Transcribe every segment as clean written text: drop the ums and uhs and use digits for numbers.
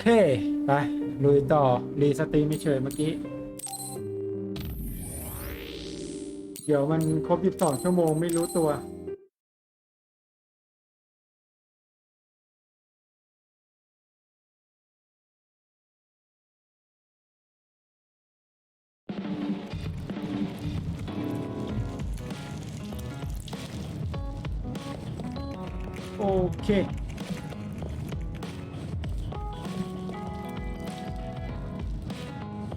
เคไปลุยต่อรีสตรีมไม่เฉยเมื่อกี้เดี๋ยวมันครบ12 ชั่วโมงไม่รู้ตัวโอเค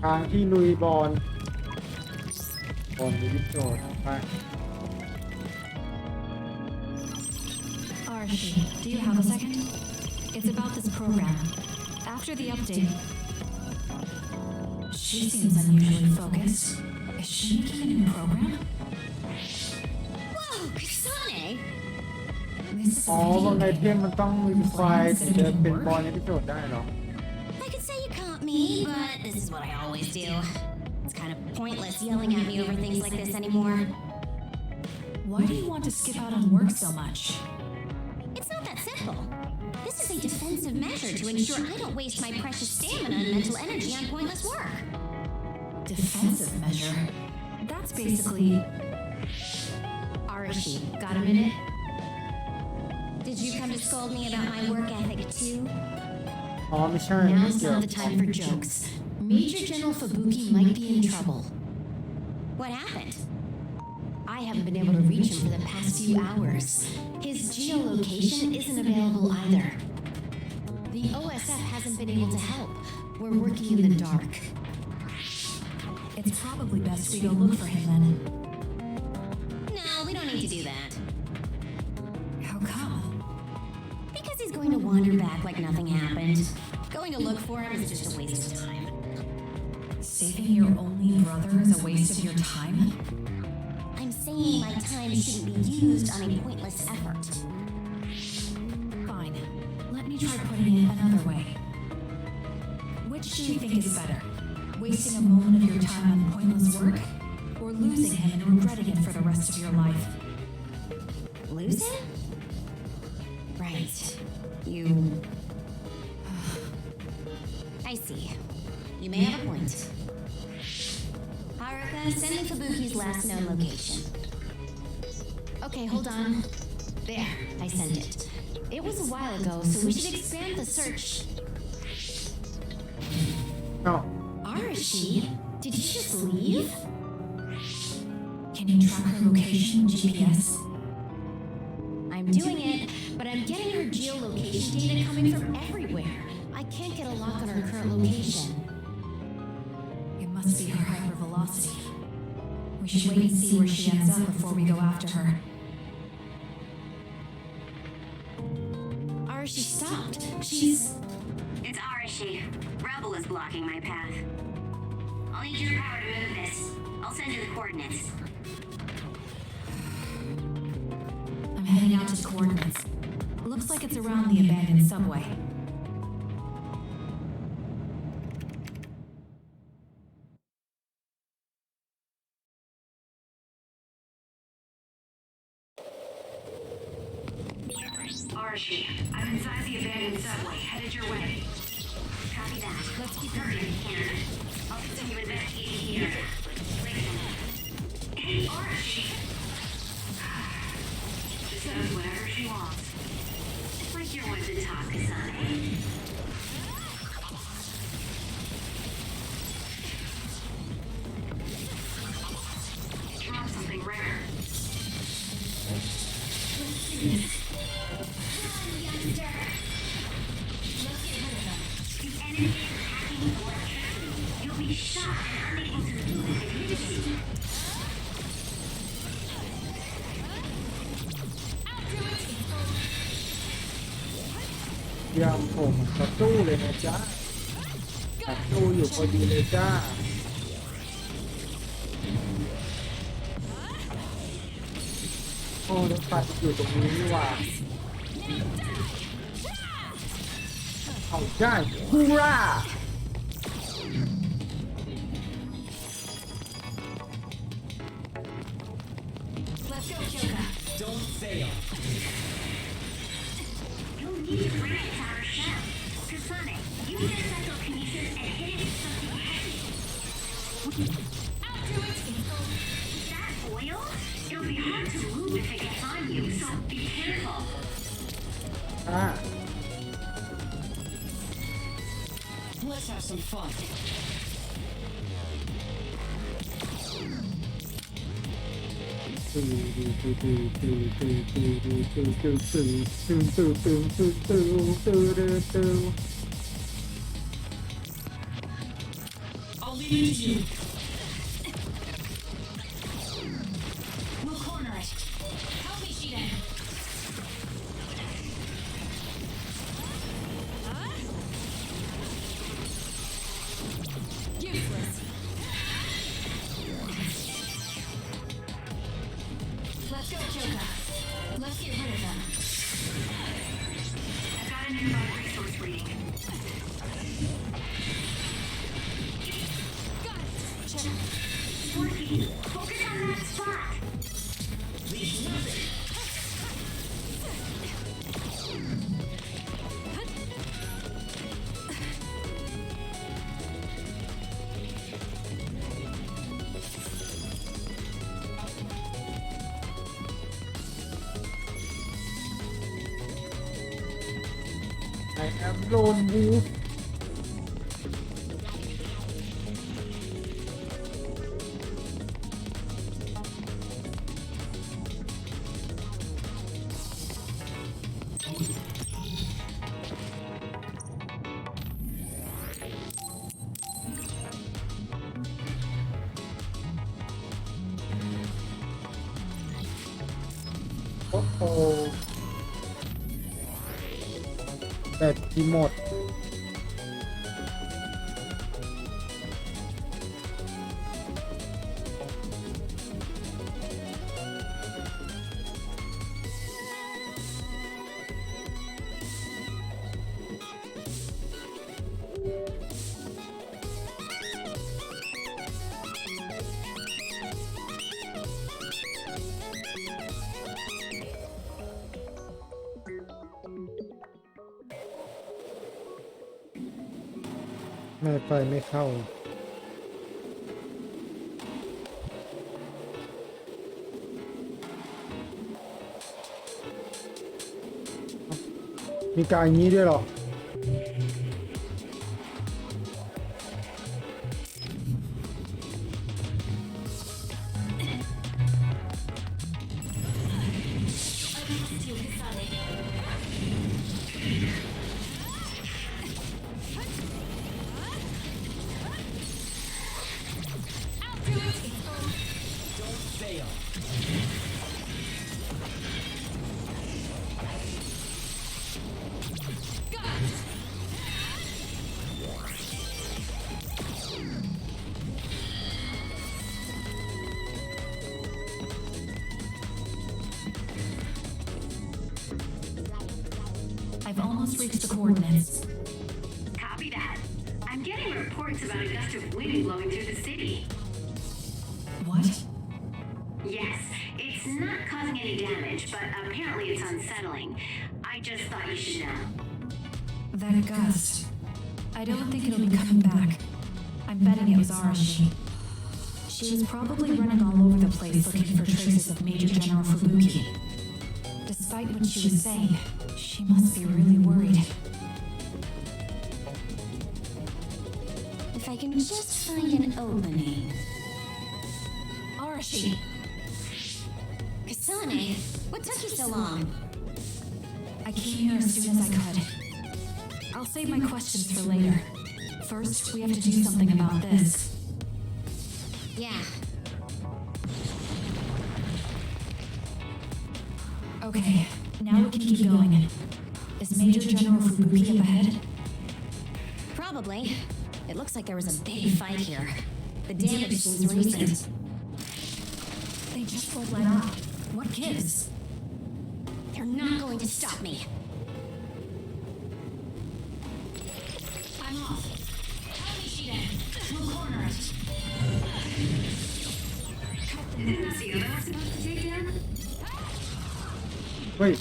ทางที่ลุยบอลวิโจทย์ไป Archie, do you have a second? It's about this program. After the update, she seems unusually focused. Is she making a new program? Whoa, Kasane! This is อ๋อ a บาง video ไอ game. เทมมันต้องมีไฟล์ถึงจะเป็นบอลในวิโจทย์ได้เหรอ I could say you caught me, but this is what I always do. It's kind of pointless yelling at me over things like this anymore. Why do you want to skip out on work so much? It's not that simple. This is a defensive measure to ensure I don't waste my precious stamina and mental energy on pointless work. Defensive measure? That's basically... Arashi, got a minute? Did you come to scold me about my work ethic too? อ๋อไม่ใช่ไม่ Now's เกี่ยว not the time for jokes. Major General Fubuki might be in trouble. What happened? I haven't been able to reach him for the past few hours. His geolocation isn't available either. The OSF hasn't been able to help. We're working in the dark. It's probably best we go look for him then. No, we don't need to do that. How come? Because he's going to wander back like nothing happened. Going to look for him is just a waste of time. Saving your only brother is a waste of your time? I'm saying my time shouldn't be used on a pointless effort. Fine. Let me try putting it another way. Which do you think is better? Wasting a moment of your time on pointless work? Or losing him and regretting it for the rest of your life? Lose him? Right. You... I see. You may have a point. Haruka, send me Fubuki's last known location. Okay, hold on. There, I sent it. It was a while ago, so we should expand the search. เอ้า Arashi? Did he just leave? Can you track her location in GPS? I'm doing it, but I'm getting her geolocation data coming from everywhere. I can't get a lock on her current location. It must be her hypervelocity. We should wait and see where she ends up before we go after her. Arashi stopped. She's... It's Arashi. Rebel is blocking my path. I'll need your power to move this. I'll send you the coordinates. I'm heading out to the coordinates. Looks like it's around the abandoned subway. Arashi, I'm inside the abandoned subway, headed your way. Copy that. Let's keep moving. I'll continue investigating here. Hey, Arashi! She says whatever she wants. It's like you're one to talk, Kasane. Drop something rare. The enemy is hacking the electricity. You'll be shot and unable to move if you see. ยามผมประตูเลยนะจ๊ะประตูอยู่พอดีเลยจ้าโอ้รถไฟอยู่ตรงนี้นี่หว่าเอาได้ฮูรา Let's go, Kyoka. Don't fail. You'll need to bring it to our ship. Kasane, you use your psychokinesis and hit it with something heavy. I'll do it. Is that oil? It'll be hard to move if it gets on you, so be careful. อ่า Let's have some fun. ตื่น I'll leave it to you. We'll corner it. Help me, Shiden. Useless. Let's go, Joka. Let's get rid of them. I've got a nearby resource reading. Got it. Check. Working. Focus on that spot. Leave nothing. I am lone wolf โอ้โหแบตที่หมด ไม่ไปไม่เข้า มีการอย่างนี้ด้วยเหรอ I've almost reached the coordinates. Copy that. I'm getting reports about a gust of wind blowing through the city. What? Yes, it's not causing any damage, but apparently it's unsettling. I just thought you should know. That gust. I don't think it'll be coming back. I'm betting it was Arashi. She was probably running all over the place looking for traces of Major General Fubuki. Despite what she was saying, she must be really worried. If I can just find an opening. Arashi! Kasane, what took you so long? I came here as soon as I could. I'll save my questions for later. First, we have to do something about this. Yeah, Okay, now we can keep going. Is Major General Fubuki up ahead? probably. It looks like there was a big fight here. The damage seems recent. They just won't let up. What gives? They're not going to stop me. I'm off. Help me, Shiden. We'll corner it. Isn't that the other one supposed to take down? เฮ้ย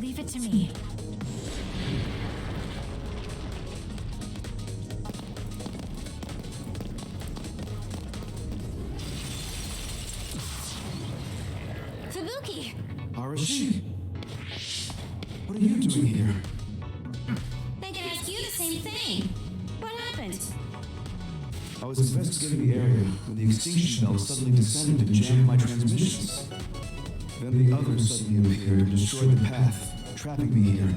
Leave it to me. Fubuki! Arashi? What are you doing here? They could ask you the same thing. What happened? I was investigating the area when the extinction belt suddenly descended and jammed my transmissions. Then the others suddenly appeared and destroyed the path, trapping me here.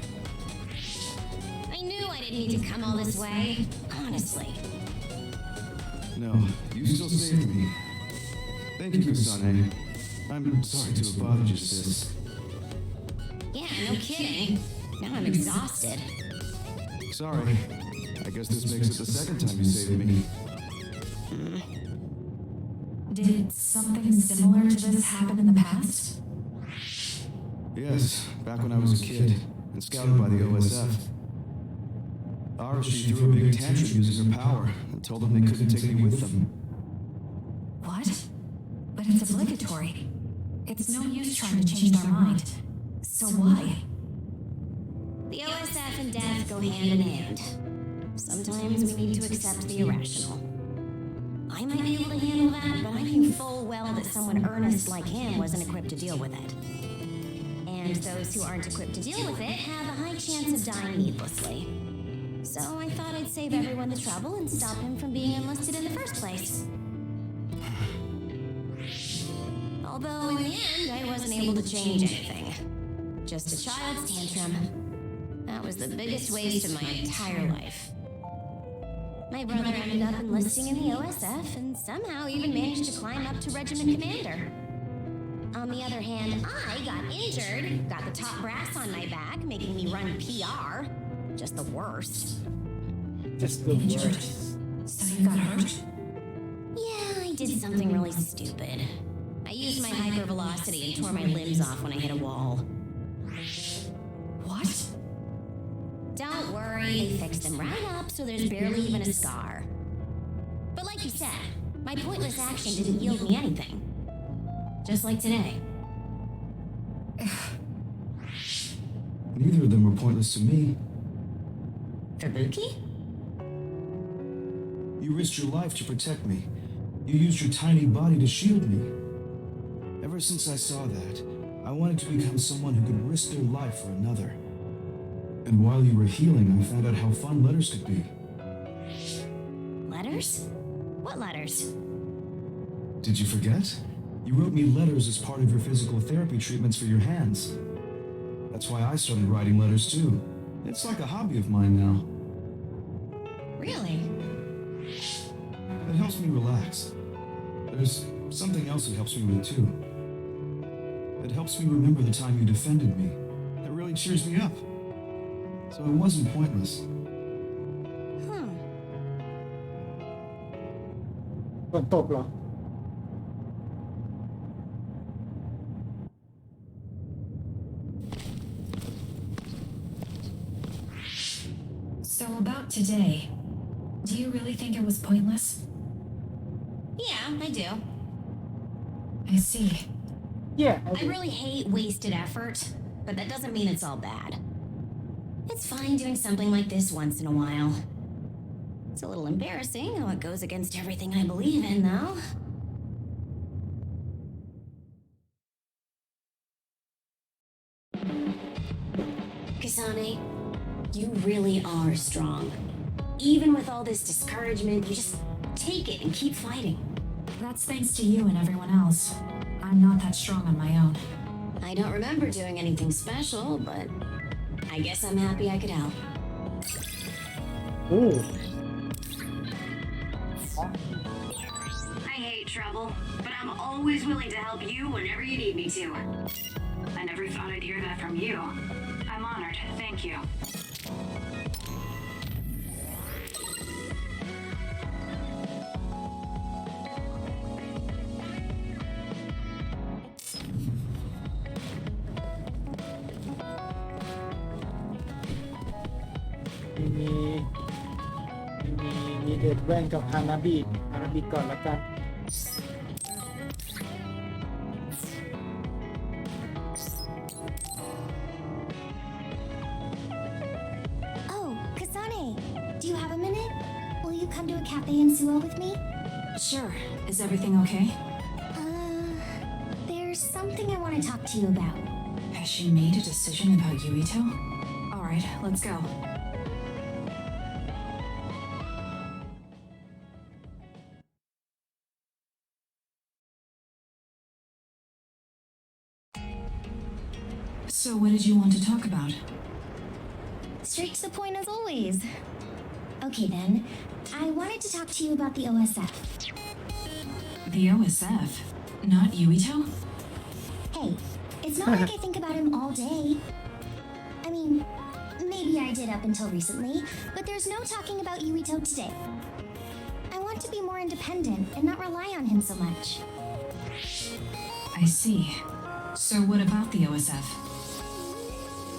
I knew I didn't need to come all this way. Honestly. No, you still saved me. Thank you, Kusane. I'm sorry to have bothered you, sis. Yeah, no kidding. Now I'm exhausted. Sorry. I guess this makes it the second time you saved me. Did something similar to this happen in the past? Yes, back when I was a kid and scouted by the OSF. Arashi threw a big tantrum using her power and told them they couldn't take me with them. What? But it's obligatory. It's no use trying to change their mind. So why? The OSF and death go hand in hand. Sometimes we need to accept the irrational. I might be able to handle that, but I knew full well that someone earnest like him wasn't equipped to deal with it. And those who aren't equipped to deal with it have a high chance of dying needlessly. So I thought I'd save everyone the trouble and stop him from being enlisted in the first place. Although in the end, I wasn't able to change anything. Just a child's tantrum. That was the biggest waste of my entire life. My brother ended up enlisting in the OSF and somehow even managed to climb up to regiment commander. On the other hand, I got injured, got the top brass on my back, making me run PR. Just the worst. Just the Injured. worst. So you got hurt? Yeah, I did something really stupid. I used my hypervelocity and tore my limbs off when I hit a wall. What? Don't worry, they fixed them right up so there's barely even a scar. But like you said, my pointless action didn't yield me anything. Just like today. Neither of them were pointless to me. Fubuki? You risked your life to protect me. You used your tiny body to shield me. Ever since I saw that, I wanted to become someone who could risk their life for another. And while you were healing, I found out how fun letters could be. Letters? What letters? Did you forget? You wrote me letters as part of your physical therapy treatments for your hands. That's why I started writing letters too. It's like a hobby of mine now. Really? It helps me relax. There's something else it helps me with too. It helps me remember the time you defended me. It really cheers me up. So it wasn't pointless. Huh. ฝนตกเหรอ So about today, do you really think it was pointless? Yeah, I do. I see. Yeah, I really hate wasted effort, but that doesn't mean it's all bad. It's fine doing something like this once in a while. It's a little embarrassing how it goes against everything I believe in, though. Kasane, you really are strong. Even with all this discouragement, you just take it and keep fighting. That's thanks to you and everyone else. I'm not that strong on my own. I don't remember doing anything special, but I guess I'm happy I could help. โอ้ I hate trouble, but I'm always willing to help you whenever you need me to. I never thought I'd hear that from you. I'm honored. Thank you.มีเด็ดแว่นกับฮานาบิก่อนละกัน come to a cafe in Suo with me? Sure. Is everything okay? There's something I want to talk to you about. Has she made a decision about Yuito? Alright, let's go. So what did you want to talk about? Straight to the point as always. Okay then, I wanted to talk to you about the OSF. The OSF? Not Yuito? Hey, it's not like I think about him all day. I mean, maybe I did up until recently, but there's no talking about Yuito today. I want to be more independent and not rely on him so much. I see. So what about the OSF?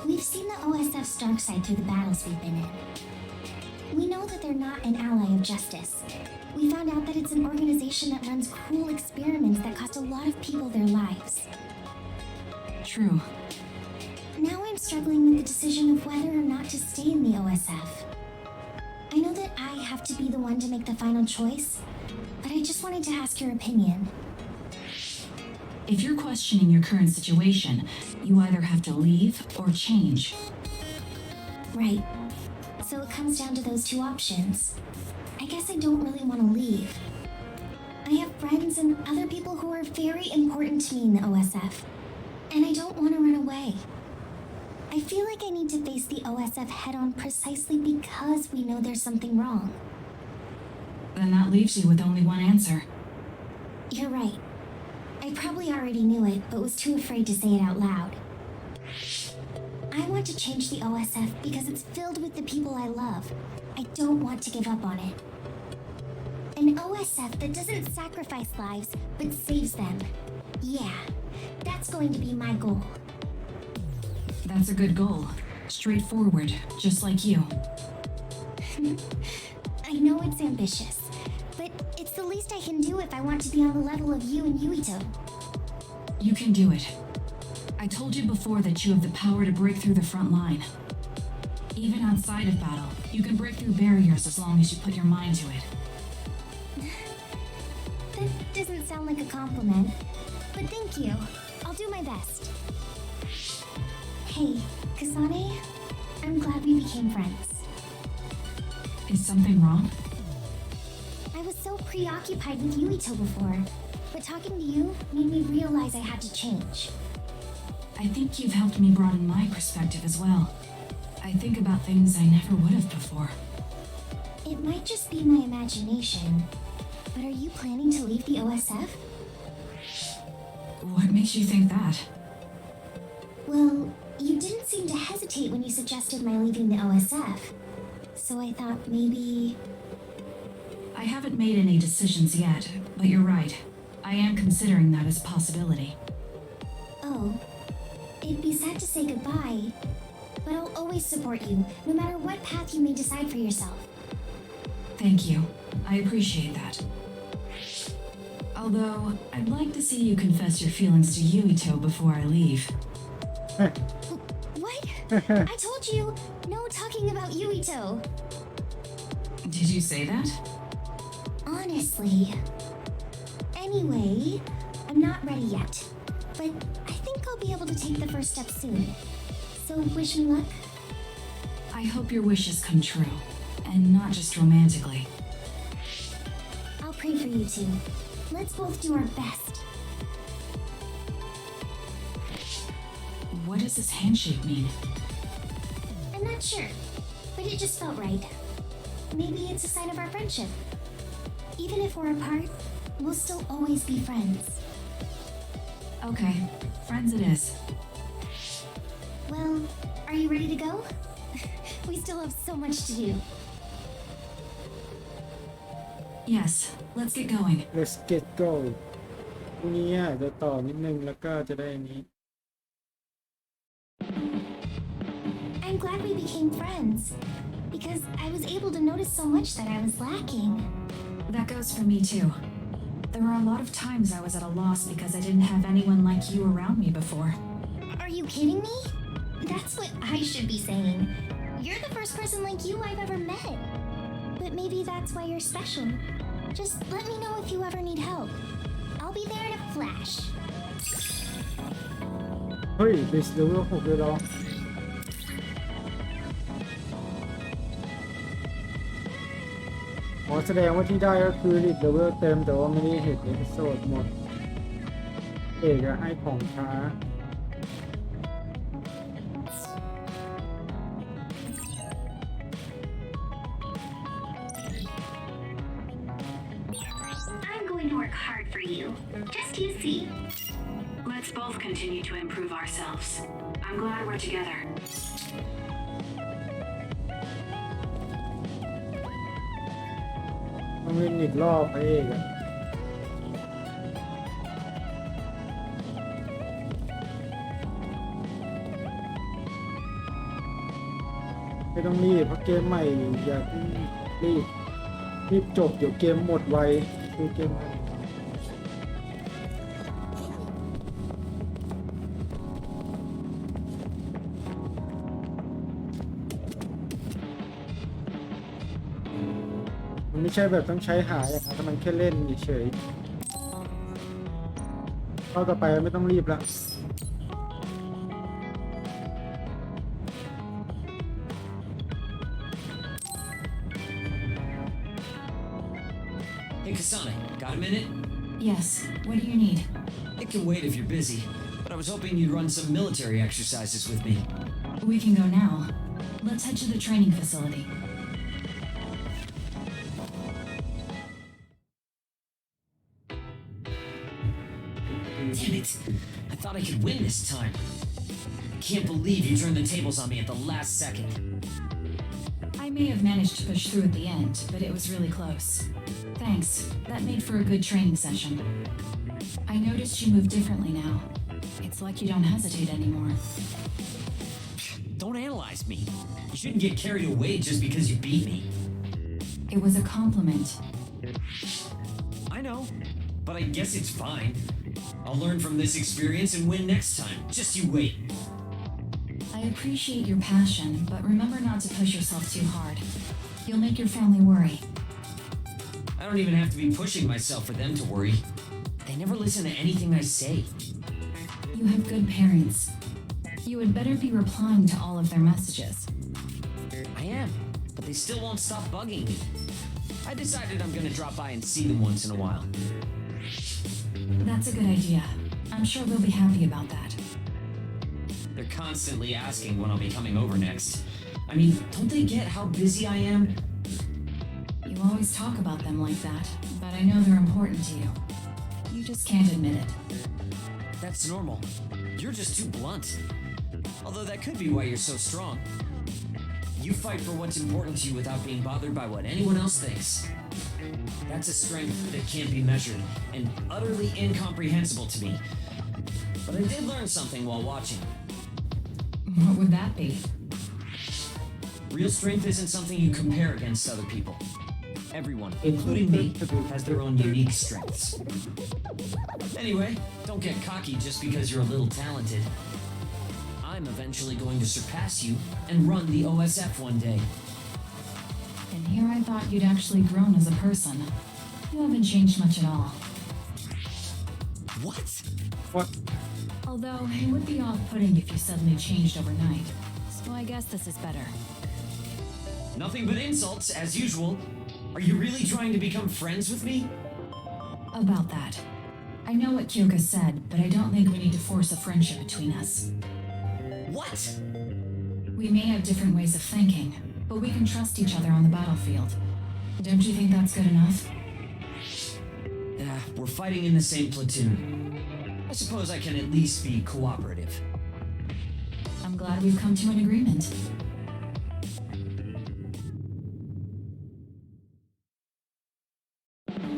We've seen the OSF's dark side through the battles we've been in. We know that they're not an ally of justice. We found out that it's an organization that runs cruel experiments that cost a lot of people their lives. True. Now I'm struggling with the decision of whether or not to stay in the OSF. I know that I have to be the one to make the final choice, but I just wanted to ask your opinion. If you're questioning your current situation, you either have to leave or change. Right. So it comes down to those two options. I guess I don't really want to leave. I have friends and other people who are very important to me in the OSF, and I don't want to run away. I feel like I need to face the OSF head-on precisely because we know there's something wrong. Then that leaves you with only one answer. You're right. I probably already knew it, but was too afraid to say it out loud. I want to change the OSF because it's filled with the people I love. I don't want to give up on it. An OSF that doesn't sacrifice lives, but saves them. Yeah, that's going to be my goal. That's a good goal. Straightforward, just like you. I know it's ambitious, but it's the least I can do if I want to be on the level of you and Yuito. You can do it. I told you before that you have the power to break through the front line. Even outside of battle, you can break through barriers as long as you put your mind to it. That doesn't sound like a compliment, but thank you. I'll do my best. Hey, Kasane, I'm glad we became friends. Is something wrong? I was so preoccupied with Yuito before, but talking to you made me realize I had to change. I think you've helped me broaden my perspective as well. I think about things I never would have before. It might just be my imagination, but are you planning to leave the OSF? What makes you think that? Well, you didn't seem to hesitate when you suggested my leaving the OSF, so I thought maybe... I haven't made any decisions yet, but you're right. I am considering that as a possibility. Oh, it'd be sad to say goodbye, but I'll always support you, no matter what path you may decide for yourself. Thank you. I appreciate that. Although, I'd like to see you confess your feelings to Yuito before I leave. What? I told you, no talking about Yuito. Did you say that? Honestly. Anyway, I'm not ready yet, but I think I'll be able to take the first step soon. So wish me luck. I hope your wishes come true, and not just romantically. I'll pray for you two. Let's both do our best. What does this handshake mean? I'm not sure, but it just felt right. Maybe it's a sign of our friendship. Even if we're apart, we'll still always be friends. Okay, friends it is. Well, are you ready to go? We still have so much to do. Yes, let's get going. Let's get go พรุ่งนี้อาจจะต่อนิดนึงแล้วก็จะได้อันนี้ I'm glad we became friends, because I was able to notice so much that I was lacking. That goes for me too. There were a lot of times I was at a loss because I didn't have anyone like you around me before. Are you kidding me? That's what I should be saying. You're the first person like you I've ever met. but maybe that's why you're special. Just let me know if you ever need help. I'll be there in a flash. เฮ้ยดิสเลเวล6เลยเหรออ๋อแสดงว่าที่ได้ก็คือดิสเลเวลเต็มแต่ว่าไม่ได้เห็นเอพิโซดหมดเอกอะให้ของช้า I'm going to work hard for you. Just you see. Let's both continue to improve ourselves. I'm glad we're together. ต้องเล่นอีกรอบพระเอกอะไม่ต้องรีบเพราะเกมใหม่อย่าเพิ่งรีบจบเดี๋ยวเกมหมดไวคือเกมใหม่มันไม่ใช่แบบต้องใช้หาอย่างนั้นแต่มันแค่เล่นเฉยๆเข้าต่อไปไม่ต้องรีบละ Hey, Kasane, got a minute? Yes, what do you need? It can wait if you're busy, but I was hoping you'd run some military exercises with me. We can go now. Let's head to the training facility. Damn it! I thought I could win this time. I can't believe you turned the tables on me at the last second. I may have managed to push through at the end, but it was really close. Thanks. That made for a good training session. I noticed you move differently now. It's like you don't hesitate anymore. Don't analyze me. You shouldn't get carried away just because you beat me. It was a compliment. I know, but I guess it's fine. I'll learn from this experience and win next time. Just you wait. I appreciate your passion, but remember not to push yourself too hard. You'll make your family worry. I don't even have to be pushing myself for them to worry. They never listen to anything I say. You have good parents. You had better be replying to all of their messages. I am, but they still won't stop bugging me. I decided I'm gonna drop by and see them once in a while. That's a good idea. I'm sure they'll be happy about that. They're constantly asking when I'll be coming over next. I mean, don't they get how busy I am? You always talk about them like that, but I know they're important to you. You just can't admit it. That's normal. You're just too blunt. Although that could be why you're so strong. You fight for what's important to you without being bothered by what anyone else thinks. That's a strength that can't be measured and utterly incomprehensible to me. But I did learn something while watching. What would that be? Real strength isn't something you compare against other people. Everyone, including me, has their own unique strengths. Anyway, don't get cocky just because you're a little talented. I'm eventually going to surpass you and run the OSF one day. And here I thought you'd actually grown as a person. You haven't changed much at all. What? What? Although, it would be off-putting if you suddenly changed overnight. So I guess this is better. Nothing but insults, as usual. Are you really trying to become friends with me? About that. I know what Kyoka said, but I don't think we need to force a friendship between us. What? We may have different ways of thinking, but we can trust each other on the battlefield. Don't you think that's good enough? We're fighting in the same platoon. I suppose I can at least be cooperative. I'm glad we've come to an agreement.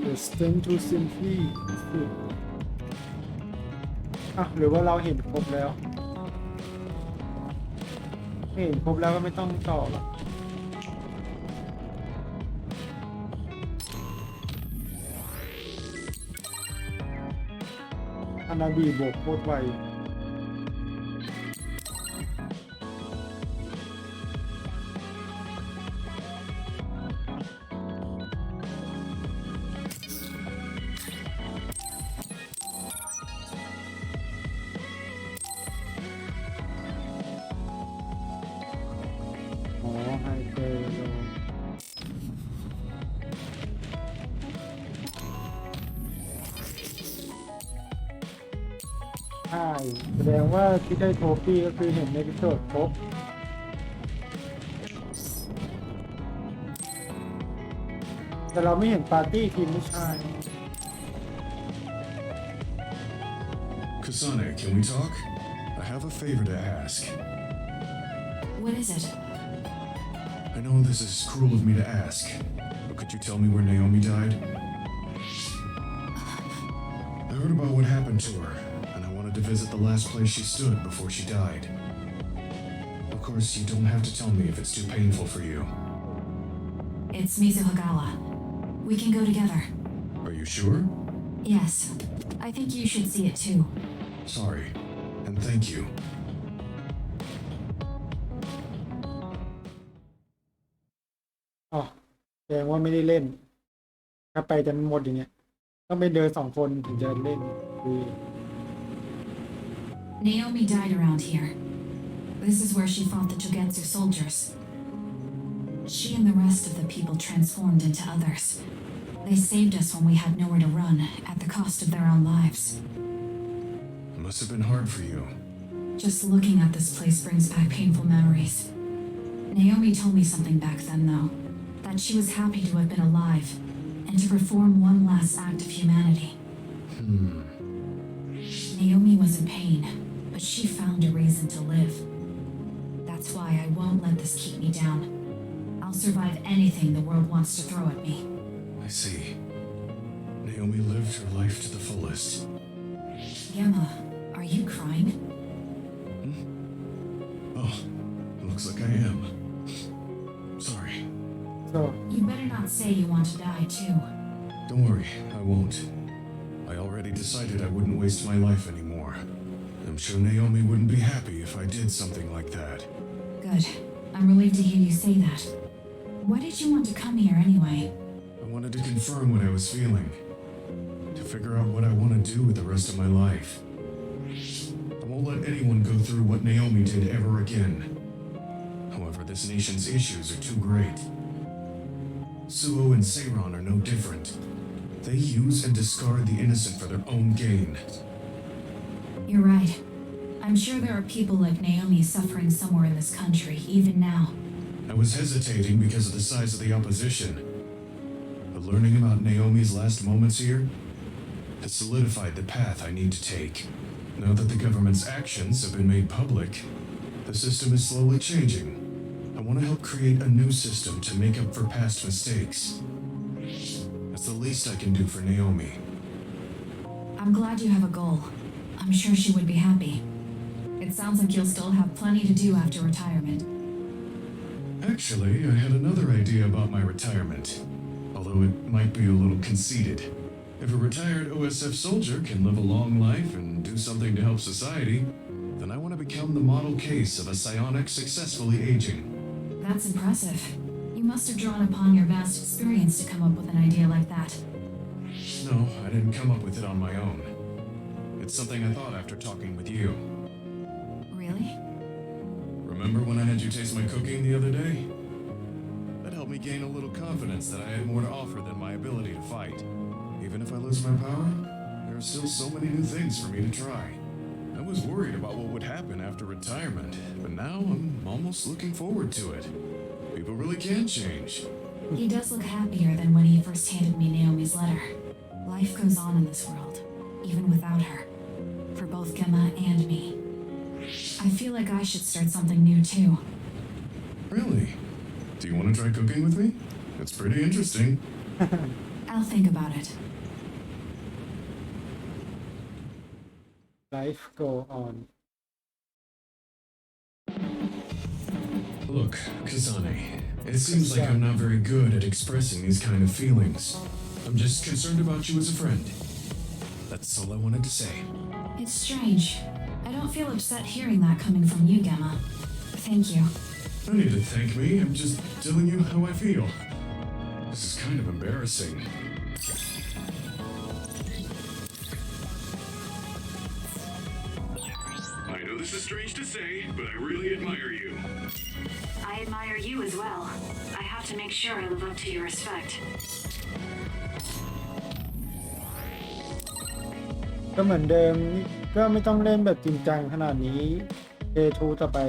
The strength to simply อ่ะหรือว่าเราเห็นครบแล้วเห็นครบแล้วก็ไม่ต้องต่อหรอกฮานาบิโบกโคตรไว เจอโลใช่แสดงว่าที่ได้โทฟี่ก็คือเห็นในพิโซดครบแต่เราไม่เห็นปาร์ตี้ทีมผู้ชาย Kasane, can we talk? I have a favor to ask. What is it? I know this is cruel of me to ask, but could you tell me where Naomi died? I heard about what happened to her, and I wanted to visit the last place she stood before she died. Of course, you don't have to tell me if it's too painful for you. It's Mizuhagawa. We can go together. Are you sure? Yes. I think you should see it too. Sorry, and thank you. อ๋อแสดงว่าไม่ได้เล่น ถ้าไปจะหมดอย่างเงี้ยต้องไปเดิน2 คนถึงจะเล่นคือ Naomi died around here. This is where she fought the Togetsu soldiers. She and the rest of the people transformed into others. They saved us when we had nowhere to run, at the cost of their own lives. It must have been hard for you. Just looking at this place brings back painful memories. Naomi told me something back then, though. That she was happy to have been alive, and to perform one last act of humanity. Naomi was in pain, but she found a reason to live. That's why I won't let this keep me down. I'll survive anything the world wants to throw at me. I see. Naomi lived her life to the fullest. Gemma, are you crying? Oh, looks like I am. Sorry. so You better not say you want to die, too. Don't worry, I won't. I already decided I wouldn't waste my life anymore. I'm sure Naomi wouldn't be happy if I did something like that. Good. I'm relieved to hear you say that. Why did you want to come here anyway? I wanted to confirm what I was feeling. To figure out what I want to do with the rest of my life. I won't let anyone go through what Naomi did ever again. However, this nation's issues are too great. Suo and Seiron are no different. They use and discard the innocent for their own gain. You're right. I'm sure there are people like Naomi suffering somewhere in this country, even now. I was hesitating because of the size of the opposition. But learning about Naomi's last moments here has solidified the path I need to take. Now that the government's actions have been made public, the system is slowly changing. I want to help create a new system to make up for past mistakes. That's the least I can do for Naomi. I'm glad you have a goal. I'm sure she would be happy. It sounds like you'll still have plenty to do after retirement. Actually, I had another idea about my retirement, although it might be a little conceited. If a retired OSF soldier can live a long life and do something to help society, then I want to become the model case of a psionic successfully aging. That's impressive. You must have drawn upon your vast experience to come up with an idea like that. No, I didn't come up with it on my own. It's something I thought after talking with you. Really? Remember when I had you taste my cooking the other day? That helped me gain a little confidence that I had more to offer than my ability to fight. Even if I lose my power, there are still so many new things for me to try. I was worried about what would happen after retirement, but now I'm almost looking forward to it. People really can change. He does look happier than when he first handed me Naomi's letter. Life goes on in this world, even without her. For both Gemma and me. I feel like I should start something new too. Really? Do you want to try cooking with me? It's pretty interesting. I'll think about it. life go on Look, Kazane, it seems like I'm not very good at expressing these kind of feelings. I'm just concerned about you as a friend. That's all I wanted to say. It's strange. I don't feel upset hearing that coming from you, Gemma. Thank you. No need to thank me, I'm just telling you how I feel. This is kind of embarrassing. I know this this is strange to say, but I really admire you. I admire you as well. I have to make sure I live up to your respect. ก็เหมือนเดิมก็ไม่ต้องเล่นแบบจริงจังขนาดนี้ Day2 ต่อไป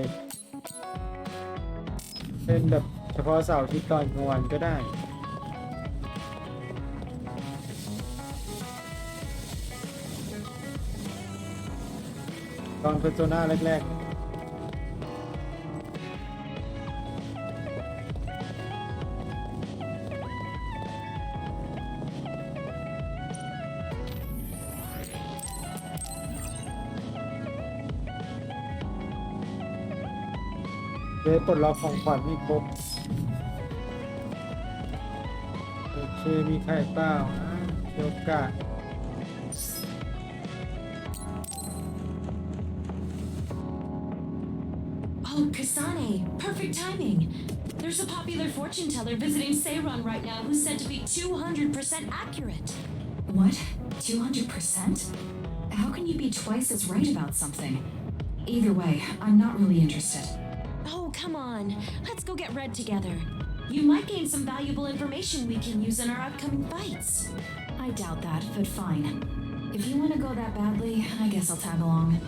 เล่นแบบเฉพาะเสาร์อาทิตย์ตอนกลางวันก็ได้ ตอนเพอร์โซนาแรกๆได้ปลดล็อกของขวัญไม่ครบ โอเค มีใครเปล่าเกี่ยวกับ Oh, Kasane, perfect timing. There's a popular fortune teller visiting Seiron right now who's said to be 200% accurate. What? 200%? How can you be twice as right about something? Either way, I'm not really interested. Oh, come on. Let's go get Red together. You might gain some valuable information we can use in our upcoming fights. I doubt that, but fine. If you want to go that badly, I guess I'll tag along.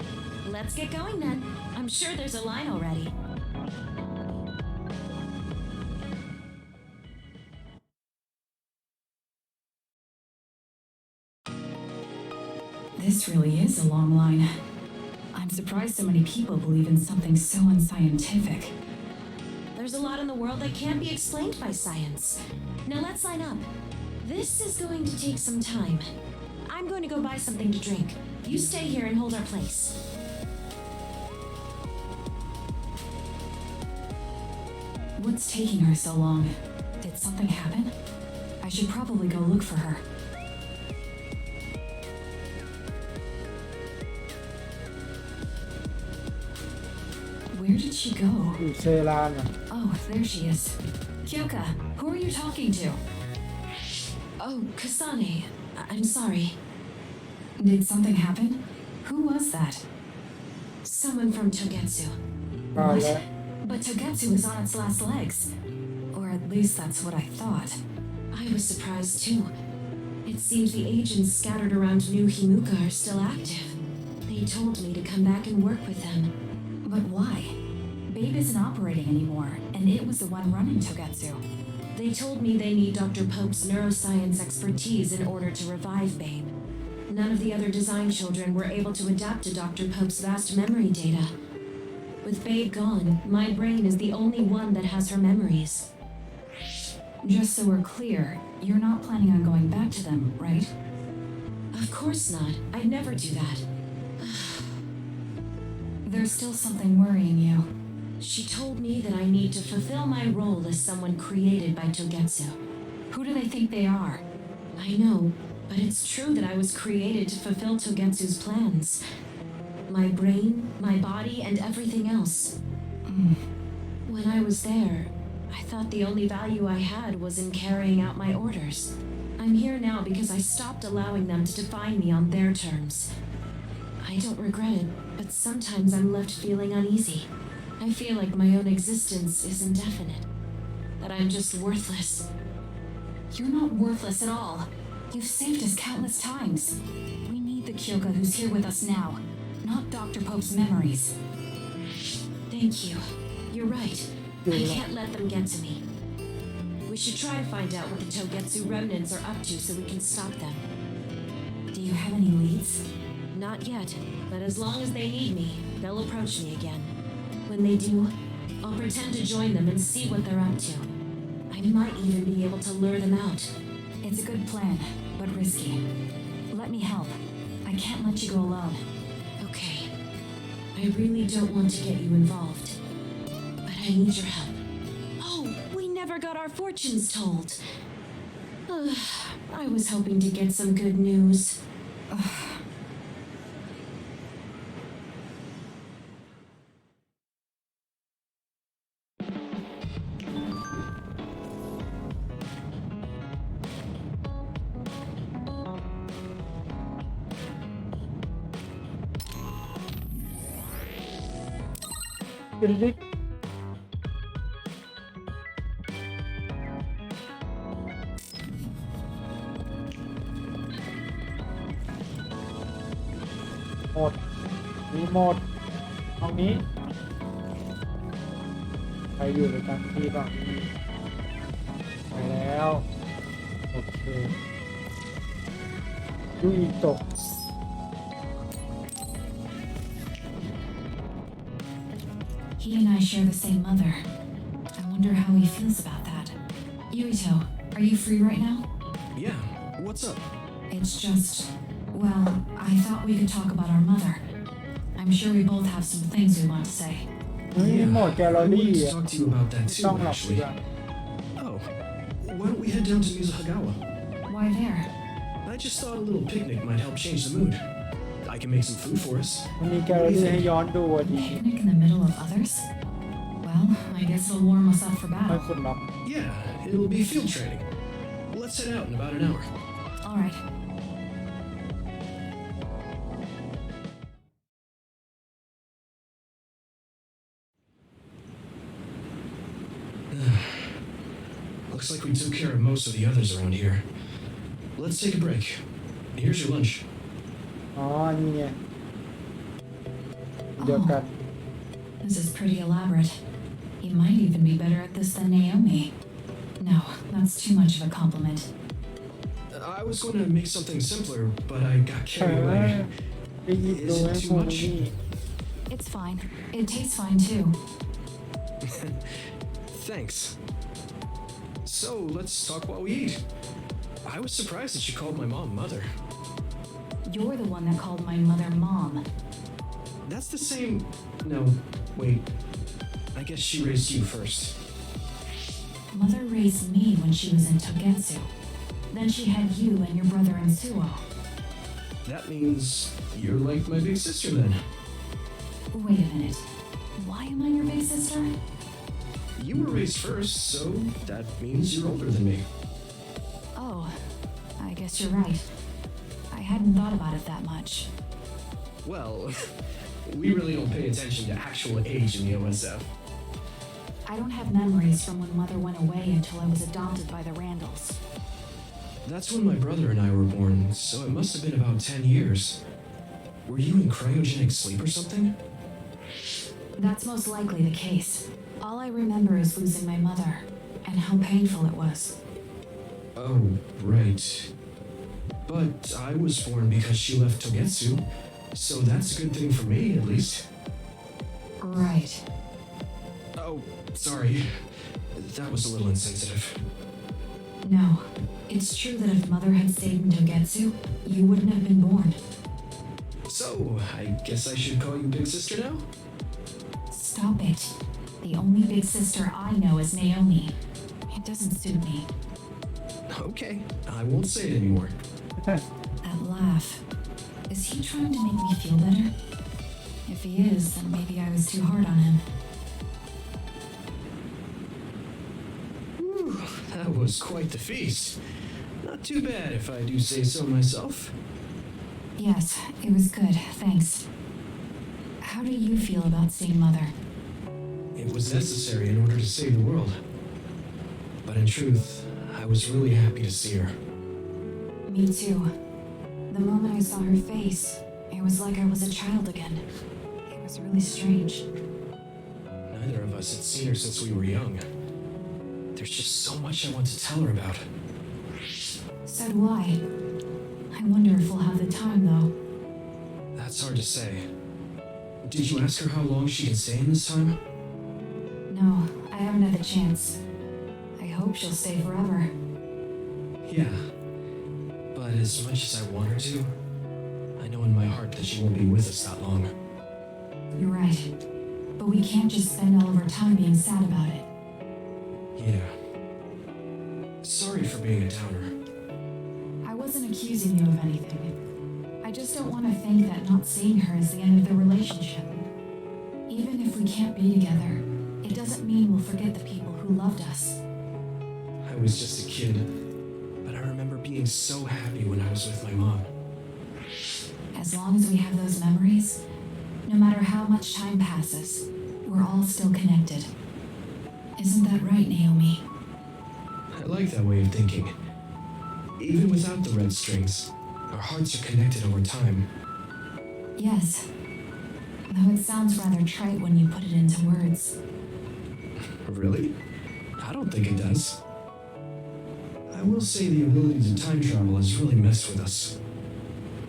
Let's get going then. I'm sure there's a line already. This really is a long line. I'm surprised so many people believe in something so unscientific. There's a lot in the world that can't be explained by science. Now let's line up. This is going to take some time. I'm going to go buy something to drink. You stay here and hold our place. What's taking her so long? Did something happen? I should probably go look for her. Where did she go? อยู่เซรานอ่ะ Oh, there she is. Kyoka, who are you talking to? Oh, Kasane. I'm sorry. Did something happen? Who was that? Someone from Togetsu. ตายแล้ว But Togetsu is on its last legs. Or at least that's what I thought. I was surprised too. It seems the agents scattered around New Himuka are still active. They told me to come back and work with them. But why? Babe isn't operating anymore, and it was the one running Togetsu. They told me they need Dr. Pope's neuroscience expertise in order to revive Babe. None of the other design children were able to adapt to Dr. Pope's vast memory data. With Babe gone, my brain is the only one that has her memories. Just so we're clear, you're not planning on going back to them, right? Of course not. I'd never do that. There's still something worrying you. She told me that I need to fulfill my role as someone created by Togetsu. Who do they think they are? I know, but it's true that I was created to fulfill Togetsu's plans. My brain, my body, and everything else. When I was there, I thought the only value I had was in carrying out my orders. I'm here now because I stopped allowing them to define me on their terms. I don't regret it, but sometimes I'm left feeling uneasy. I feel like my own existence is indefinite. That I'm just worthless. You're not worthless at all. You've saved us countless times. We need the Kyoka who's here with us now, not Dr. Pope's memories. Thank you. You're right. I can't let them get to me. We should try to find out what the Togetsu remnants are up to so we can stop them. Do you have any leads? Not yet, but as long as they need me, they'll approach me again. When they do, I'll pretend to join them and see what they're up to. I might even be able to lure them out. It's a good plan, but risky. Let me help. I can't let you go alone. Okay. I really don't want to get you involved, but I need your help. Oh, we never got our fortunes told. I was hoping to get some good news. เป็นลิกหมดมีหมดเอานี้ใครอยู่ในการที่บ้างไปแล้วโอเคดูอีกตก He and I share the same mother. I wonder how he feels about that. Yuito, are you free right now? Yeah, what's up? It's just, well, I thought we could talk about our mother. I'm sure we both have some things we want to say. นี่หมดแกลเลอ I wanted รี่ to อ่ะ talk to you about that ไม่ต้อง too, หลับ actually. เพื่อน Oh, why don't we head down to Mizahagawa? Why there? I just thought a little picnic might help change the mood. I can make some food for us. มันมีแกลเลอรี่ให้ย้อนดูอ่ะ A ดี picnic in the middle of others? Well, I guess it'll warm us up for ไม่ battle. คุณล็อก Yeah, it'll be field training. Let's head out in about an hour. All right. Looks like we took care of most of the others around here. Let's take a break. Here's your lunch. อ๋อ นี่ไงเดียวกัน This is pretty elaborate. He might even be better at this than Naomi. No, that's too much of a compliment. I was going to make something simpler, but I got เอ carried อ away. ไปหยิบดู Is ให้ it พว too ก much? นี้ It's fine. It tastes fine too. Thanks. So, let's talk while we eat. I was surprised that you called my mom mother. You're the one that called my mother Mom. That's the same. No, wait. I guess she raised you first. Mother raised me when she was in Togetsu. Then she had you and your brother in Suo. That means you're like my big sister then. Wait a minute. Why am I your big sister? You were raised first, so that means you're older than me. Oh, I guess you're right. I hadn't thought about it that much. Well, we really don't pay attention to actual age in the OSF. I don't have memories from when Mother went away until I was adopted by the Randalls. That's when my brother and I were born, so it must have been about 10 years. Were you in cryogenic sleep or something? That's most likely the case. All I remember is losing my mother, and how painful it was. Oh, right. But I was born because she left Togetsu, so that's a good thing for me, at least. Right. Oh, sorry. That was a little insensitive. No, it's true that if Mother had stayed in Togetsu, you wouldn't have been born. So, I guess I should call you Big Sister now? Stop it. The only big sister I know is Naomi. It doesn't suit me. Okay, I won't say it anymore. That laugh. Is he trying to make me feel better? If he is, then maybe I was too hard on him. Whew, that was quite the feast. Not too bad if I do say so myself. Yes, it was good, thanks. How do you feel about seeing Mother? It was necessary in order to save the world. But in truth, I was really happy to see her. Me too. The moment I saw her face, it was like I was a child again. It was really strange. Neither of us had seen her since we were young. There's just so much I want to tell her about. So do I. I wonder if we'll have the time, though. That's hard to say. Did you ask her how long she can stay in this time? No, I haven't had the chance. I hope she'll stay forever. Yeah. But as much as I want her to, I know in my heart that she won't be with us that long. You're right. But we can't just spend all of our time being sad about it. Yeah. Sorry for being a downer. I wasn't accusing you of anything. I just don't want to think that not seeing her is the end of the relationship. Even if we can't be together, it doesn't mean we'll forget the people who loved us. I was just a kid, but I remember being so happy when I was with my mom. As long as we have those memories, no matter how much time passes, we're all still connected. Isn't that right, Naomi? I like that way of thinking. Even without the red strings, our hearts are connected over time. Yes. Though it sounds rather trite when you put it into words. Really? I don't think it does. I will say the ability to time travel has really messed with us.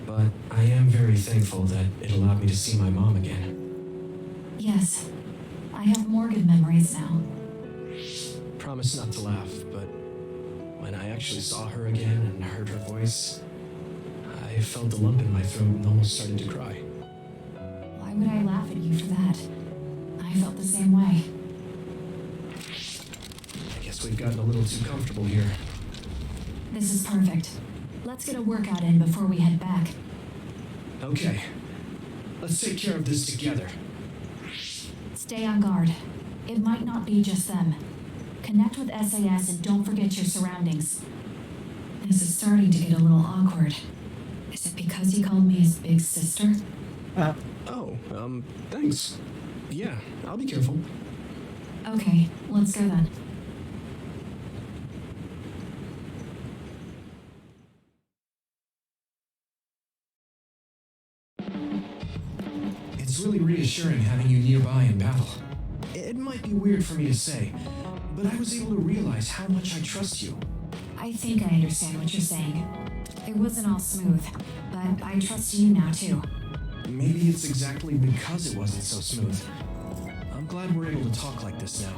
But I am very thankful that it allowed me to see my mom again. Yes. I have more good memories now. Promise not to laugh, but when I actually saw her again and heard her voice, I felt a lump in my throat and almost started to cry. Why would I laugh at you for that? I felt the same way. I guess we've gotten a little too comfortable here. This is perfect. Let's get a workout in before we head back. Okay, let's take care of this together. Stay on guard. It might not be just them. Connect with SAS and don't forget your surroundings. This is starting to get a little awkward. Is it because he called me his big sister? Oh, thanks. Yeah, I'll be careful. Okay, let's go then. It's really reassuring having you nearby in battle. It might be weird for me to say, but I was able to realize how much I trust you. I think I understand what you're saying. It wasn't all smooth, but I trust you now too. Maybe it's exactly because it wasn't so smooth. I'm glad we're able to talk like this now.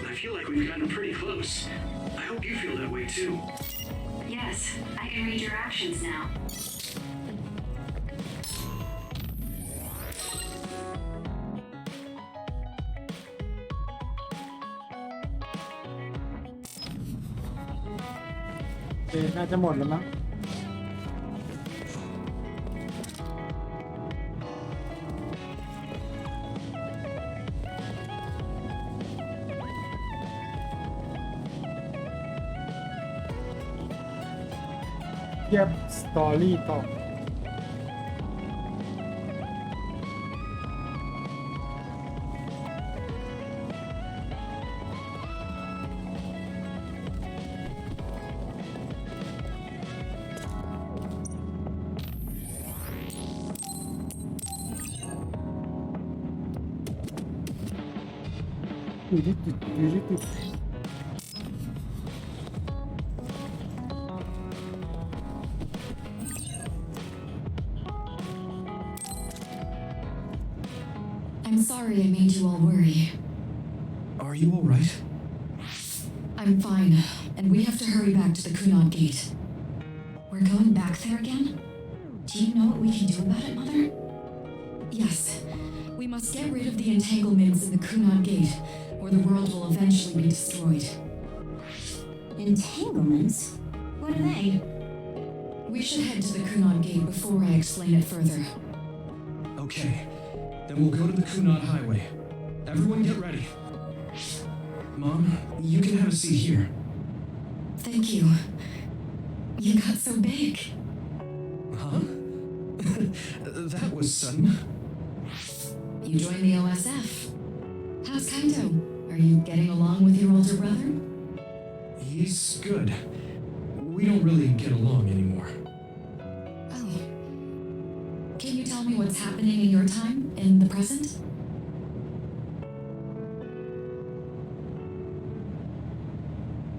I feel like we've gotten pretty close. I hope you feel that way too. Yes, I can read your actions now. Okay, น่าจะหมดแล้วมั้งเทียบสตอรี่ต่อ อยู่ที่จุดอยู่ที่จุด I'm sorry I made you all worry. Are you alright? I'm fine, and we have to hurry back to the Kunad Gate. We're going back there again? Do you know what we can do about it, Mother? Yes. We must get rid of the entanglements in the Kunad Gate, or the world will eventually be destroyed. Entanglements? What are they? We should head to the Kunad Gate before I explain it further. Okay, then we'll go to the Kunad Highway. Everyone get ready. Mom, you can have a seat here. Thank you. You got so big. Huh? That was sudden. You joined the OSF. How's Kaito? Are you getting along with your older brother? He's good. We don't really get along anymore. Oh. Can you tell me what's happening in your time, in the present?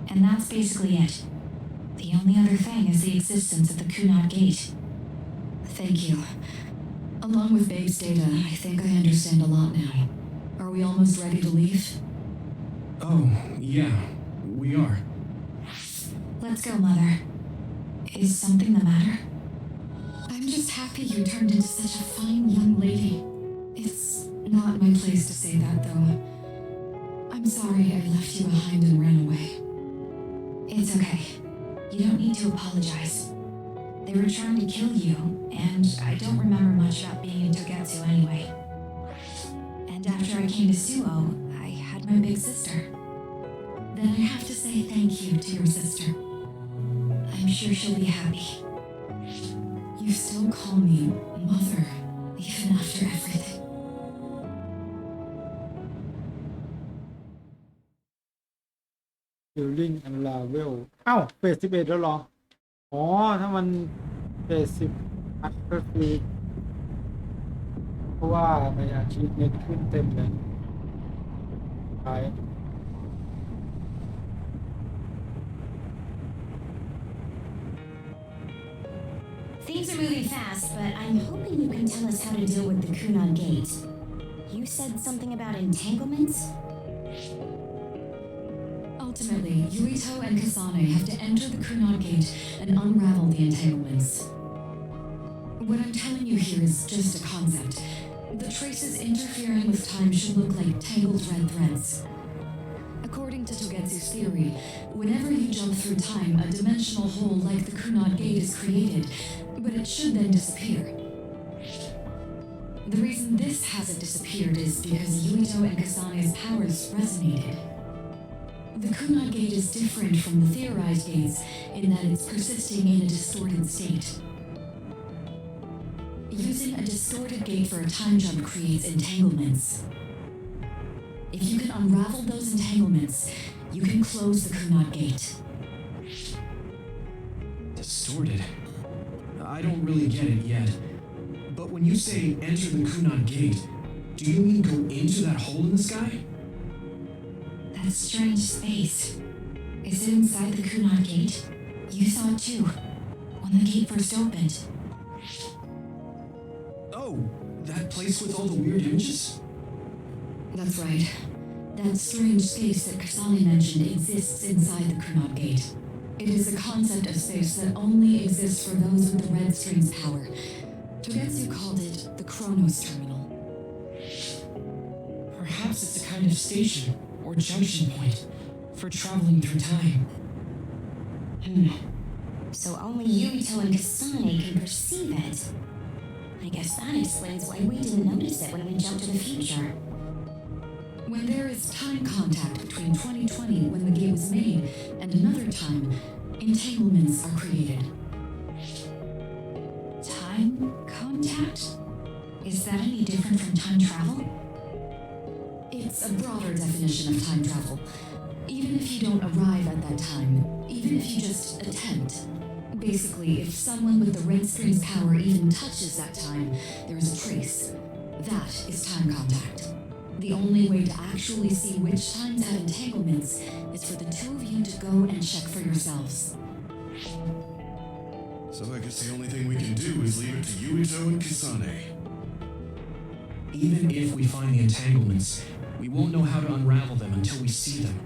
And that's basically it. The only other thing is the existence of the Kunad Gate. Thank you. Along with Babe's data, I think I understand a lot now. Are we almost ready to leave? Oh, yeah, we are. Let's go, Mother. Is something the matter? I'm just happy you turned into such a fine young lady. It's not my place to say that, though. I'm sorry I left you behind and ran away. It's okay. You don't need to apologize. They were trying to kill you, and I don't remember much about being in Togetsu anyway. And after I came to Suo, I my big sister. Then I have to say thank you to your sister. I'm sure she'll be happy. You still call me mother, even after everything. ฟิลลิ่งอันลาเวลอ้าวเฟส11แล้วเหรออ๋อถ้ามันเฟส10ก็คือเพราะว่ามันอาชีพเน็ตขึ้นเต็มเลยไป Things are moving fast, but I'm hoping you can tell us how to deal with the Kunan Gate. You said something about entanglements? Ultimately, Yuito and Kasane have to enter the Kunad Gate and unravel the entanglements. What I'm telling you here is just a concept. The traces interfering with time should look like tangled red threads. According to Togetsu's theory, whenever you jump through time, a dimensional hole like the Kunad Gate is created, but it should then disappear. The reason this hasn't disappeared is because Yuito and Kasane's powers resonated. The Kunad Gate is different from the theorized gates in that it's persisting in a distorted state. Using a distorted gate for a time jump creates entanglements. If you can unravel those entanglements, you can close the Kunad Gate. Distorted. I don't really get it yet. But when you say enter the Kunan Gate, do you mean go into that hole in the sky? That strange space. Is it inside the Kunad Gate? You saw it too, when the gate first opened. Oh, that place with all the weird images? That's right. That strange space that Kasane mentioned exists inside the Kunad Gate. It is a concept of space that only exists for those with the red string's power. Togetsu called it the Chronos Terminal. Perhaps it's a kind of station or junction point for traveling through time. So only Yuito and Kasane can perceive it. I guess that explains why we didn't notice it when we jumped to the future. When there is time contact between 2020 when the gate was made and another time, entanglements are created. Time contact? Is that any different from time travel? It's a broader definition of time travel. Even if you don't arrive at that time, even if you just attempt. Basically, if someone with the red string's power even touches that time, there is a trace. That is time contact. The only way to actually see which times have entanglements is for the two of you to go and check for yourselves. So I guess the only thing we can do is leave it to Yuito and Kisane. Even if we find the entanglements, we won't know how to unravel them until we see them.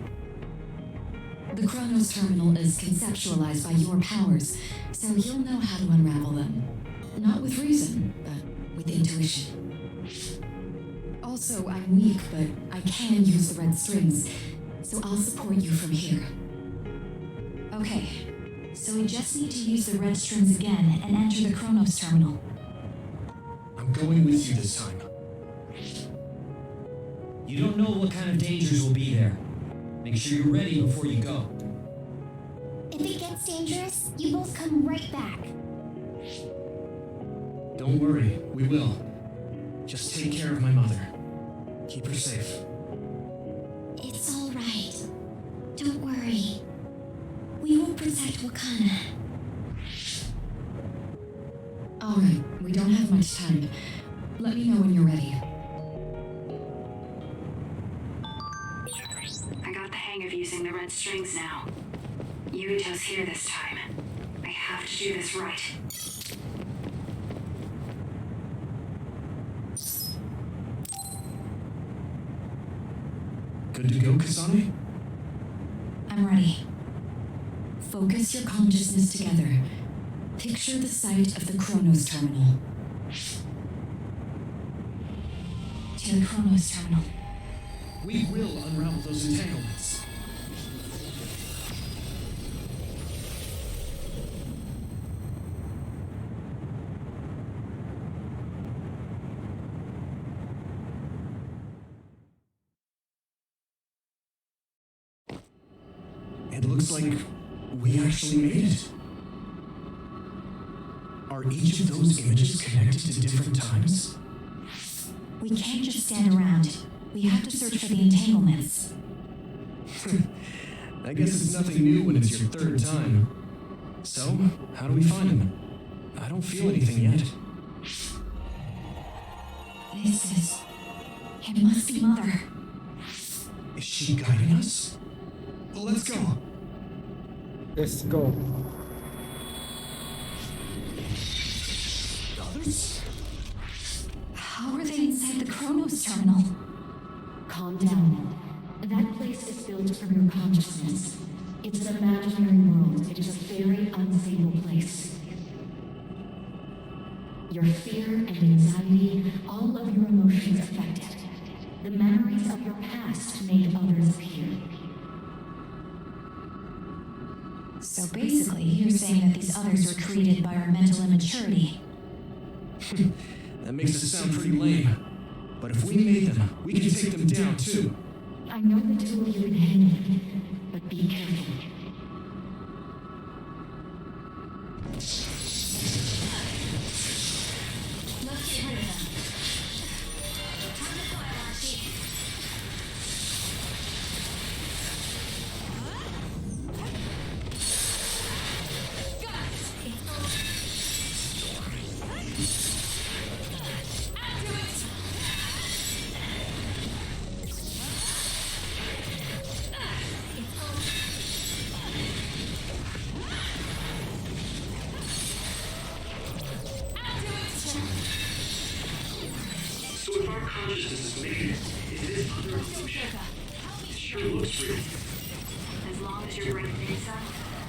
The Chronos Terminal is conceptualized by your powers, so you'll know how to unravel them. Not with reason, but with intuition. Also, I'm weak, but I can use the red strings, so I'll support you from here. Okay, so we just need to use the red strings again and enter the Chronos Terminal. I'm going with you this time. You don't know what kind of dangers will be there. Make sure you're ready before you go. If it gets dangerous, you both come right back. Don't worry, we will. Just take care of my mother. Keep her safe. It's all right. Don't worry. We will protect Wakana. All right, we don't have much time. Let me know when you're ready. I got the hang of using the red strings now. Yuito's here this time. I have to do this right. Good to go, Kasane? I'm ready. Focus your consciousness together. Picture the site of the Chronos Terminal. To the Chronos Terminal. We will unravel those entanglements. looks like we actually made it. Are each of those images connected to different times? We can't just stand around. We have to search for the entanglements. I guess it's nothing new when it's your third time. So, how do we find them? I don't feel anything yet. This is... It must be Mother. Is she guiding us? Well, let's go. let's go Others? How are they inside the Chronos terminal? Calm down. That place is built from your consciousness. It's an imaginary world. It is a very unstable place. Your fear and anxiety, all of your emotions affect it. The memories of your past made others appear. So basically, you're saying that these others were created by our mental immaturity. That makes it sound pretty lame. But if we made them, we can take them down too. I know the two of you can handle it, but be careful. Let's get rid of them. Time to fly, Archie. So if our consciousness is made, is this other illusion? It sure looks real. As long as your brain thinks so,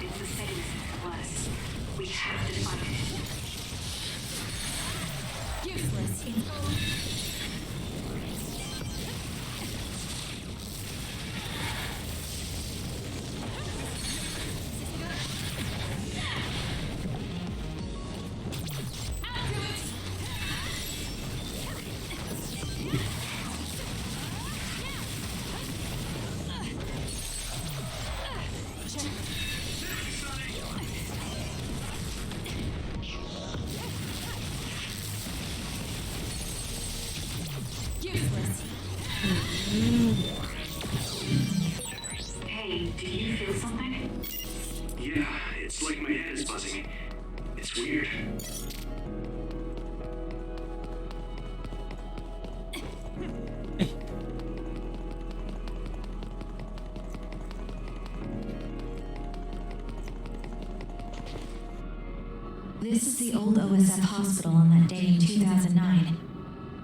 it's the same as if it was. We have to find it. Useless. Hey, do you feel something? Yeah, it's like my head is buzzing. It's weird. This is the old OSF hospital on that day in 2009.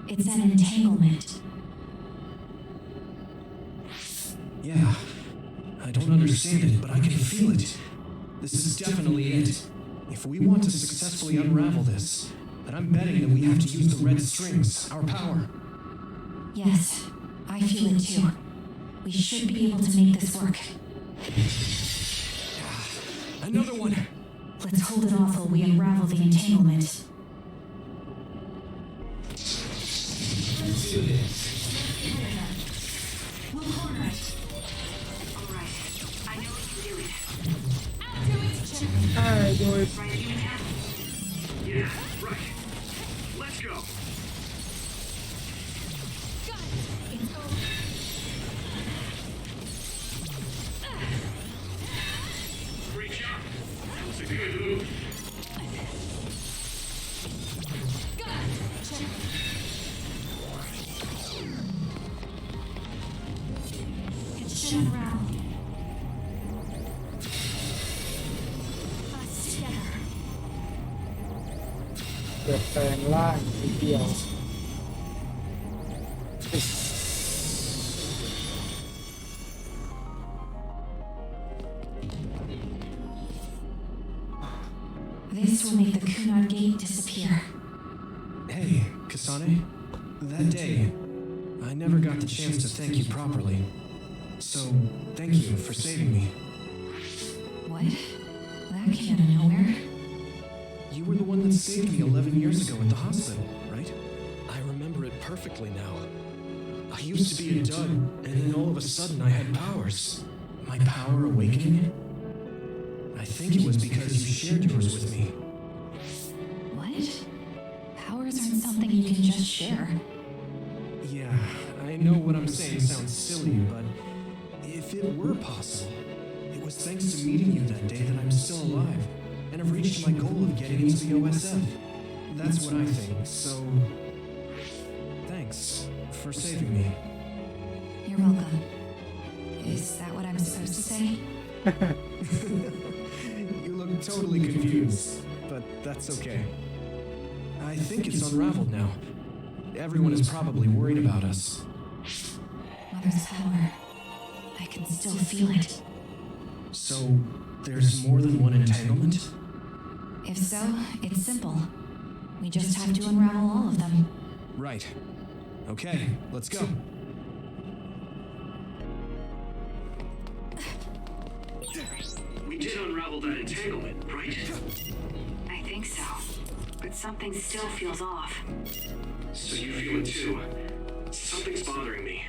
It's an entanglement. Yeah. I don't understand it, but I can feel it. This is definitely it. If we want to successfully unravel this, then I'm betting that we have to use the red strings, our power. Yes, I feel it too. We should be able to make this work. Another one! Let's hold it off while we unravel the entanglement. Let's do this. We'll corner it. Alright, I know we can do it. I do it Right, you have Yeah, right. Let's go. Great job. That was a good move. It should unravel. Us together. เกิดแปลงร่างทีเดียว This will make the Kunar gate disappear. Hey, Kasane. That day, I never got the chance to thank you properly. So, thank you for saving me. What? That came out of nowhere. You were the one that saved me 11 years ago at the hospital, right? I remember it perfectly now. I used to be a dud, and then all of a sudden I had powers. My power awakening? think it was because you shared yours with me. What? Powers aren't something you can just share. Yeah, I know what I'm saying sounds silly, but if it were possible, it was thanks to meeting you that day that I'm still alive and have reached my goal of getting into the OSF. That's what I think, so thanks for saving me. You're welcome. Is that what I'm supposed to say? You look totally confused, but that's okay. I think it's unraveled now. Everyone is probably worried about us. Mother's power. I can still feel it. So, there's more than one entanglement? If so, it's simple. We just have to unravel all of them. Right. Okay, let's go. We did unravel that entanglement, right? I think so. But something still feels off. So you feel it too. Something's bothering me.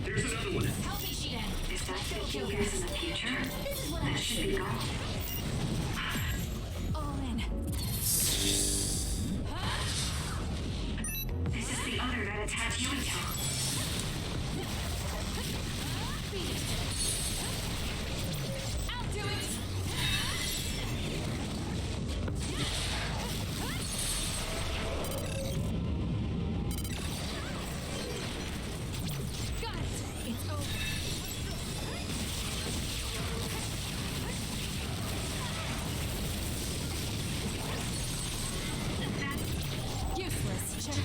There's another one. Help me, Sheeta. If that's the Kyogas in the future, This is what that should be gone. All in. This is the other that attacked you until. I'll do it. Got it. It's over. Useless. Check.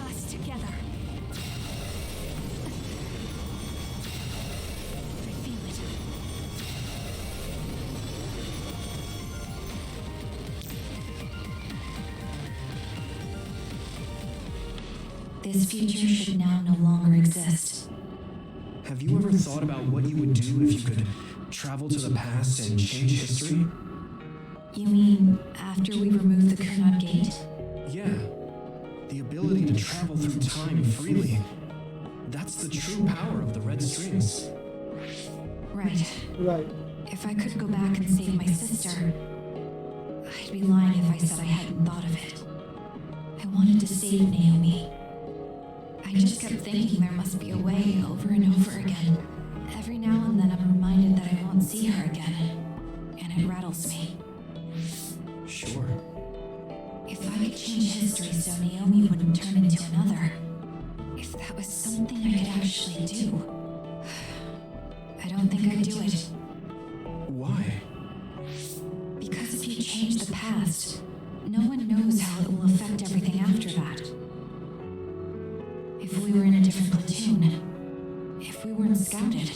Us together. I feel it. This future should now no longer exist. Have you ever thought about what you would do if you could travel to the past and change history? You mean after we remove the Kunad Gate? Yeah. The ability to travel through time freely. That's the true power of the red strings. Right. Right. If I could go back and save my sister, I'd be lying if I said I hadn't thought of it. I wanted to save Naomi. I just kept thinking there must be a way over and over again. Every now and then I'm reminded that I won't see her again, and it rattles me. Sure. If I could change history so Naomi wouldn't turn into another, if that was something I could actually do, I don't think I'd do it. Why? Because if you change the past, no one knows how it will affect everything after that. If we were in a different platoon, if we weren't scouted,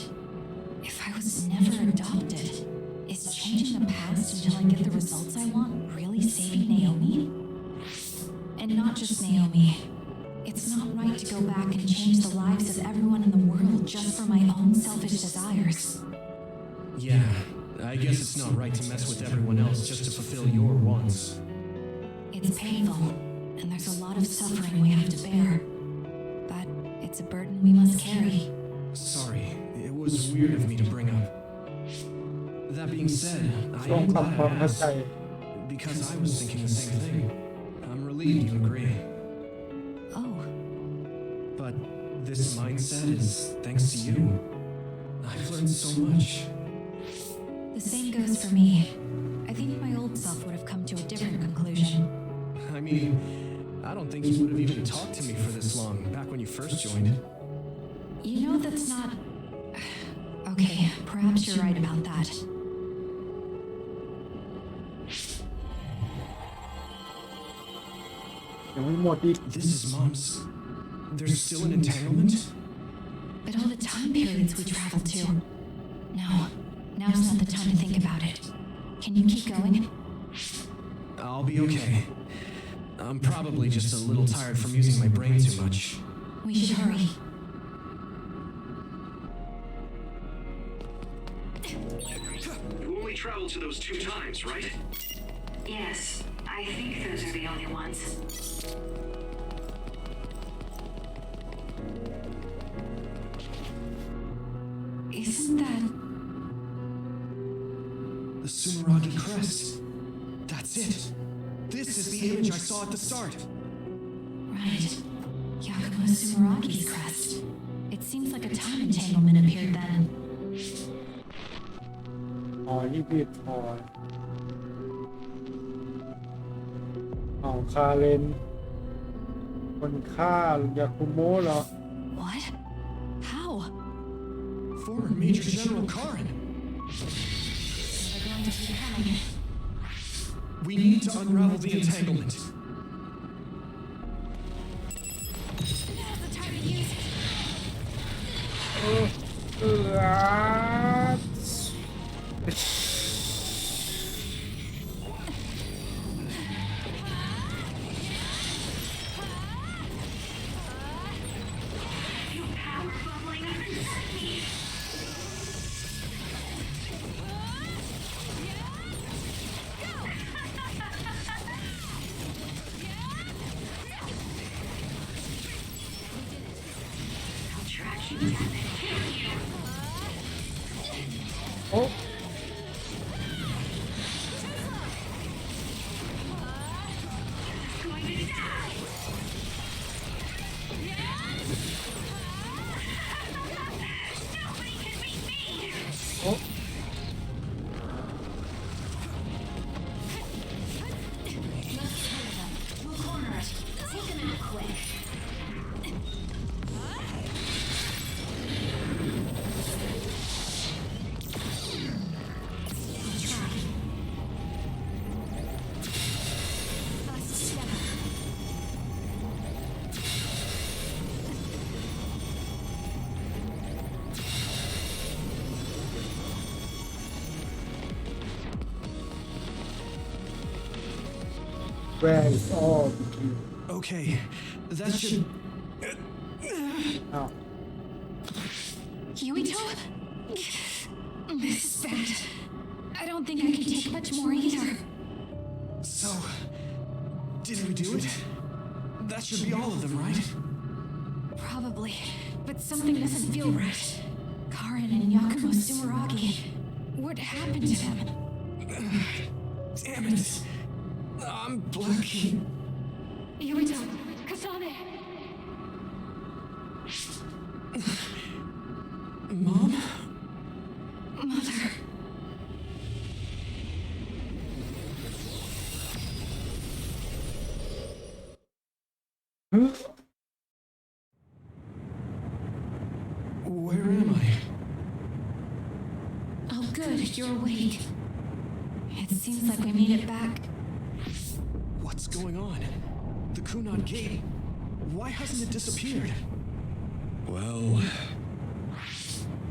if I was never adopted, is changing the past until I get the results I want really saving Naomi? And not just Naomi. It's not right to go back and change the lives of everyone in the world just for my own selfish desires. Yeah, I guess it's not right to mess with everyone else just to fulfill your wants. It's painful, and there's a lot of suffering we have to bear. But it's a burden we must carry. Sorry, it was weird of me to bring up. That being said, I ต้อง am ปรับ glad ความ I เข้าใจ asked, because I was thinking the same thing. I'm relieved you agree. Oh, But this mindset is thanks to you. I've learned so much. the same goes for me. I think my old self would have come to a different conclusion. I mean, I don't think you would have even talked to me for this long, back when you first joined. You know that's not... Okay, perhaps you're right about that.ยังไม่หมดอีก This is Mom's. There's still an entanglement? But all the time periods we travel to. No, now's not the time to think about it. Can you keep going? I'll be okay. I'm probably just a little tired from using my brain too much. We should hurry. traveled to those 2 times, right? Yes, I think those are the only ones. Isn't that... The Sumeragi crest. That's it. This is the image I saw at the start. Right. Yakumo Sumeragi's crest. It seems like a time entanglement appeared then. อ๋อยี่สิบพอเอาคาเรนคนฆ่ายาคุโมะเหรอ What? How? Former Major General Karin. They're going to keep coming. We need to unravel the entanglement. Now's the time to use it. โอ้ โอ้ We'll corner it. Take him out quick. Where is all Okay, that should. อ้าว Yuito? This is bad. I don't think I can take much more either. So, did we do it? That should be all of them, right? Probably, but something doesn't feel right. Karin and Yakumo Sumeragi. What happened to them? Damn it! I'm blanking. Yuito, Kasane. Mom? Mother. Where am I? Oh, good, you're awake. It seems like we made it back. What's going on? The Kunad Gate. Why hasn't it disappeared? Well,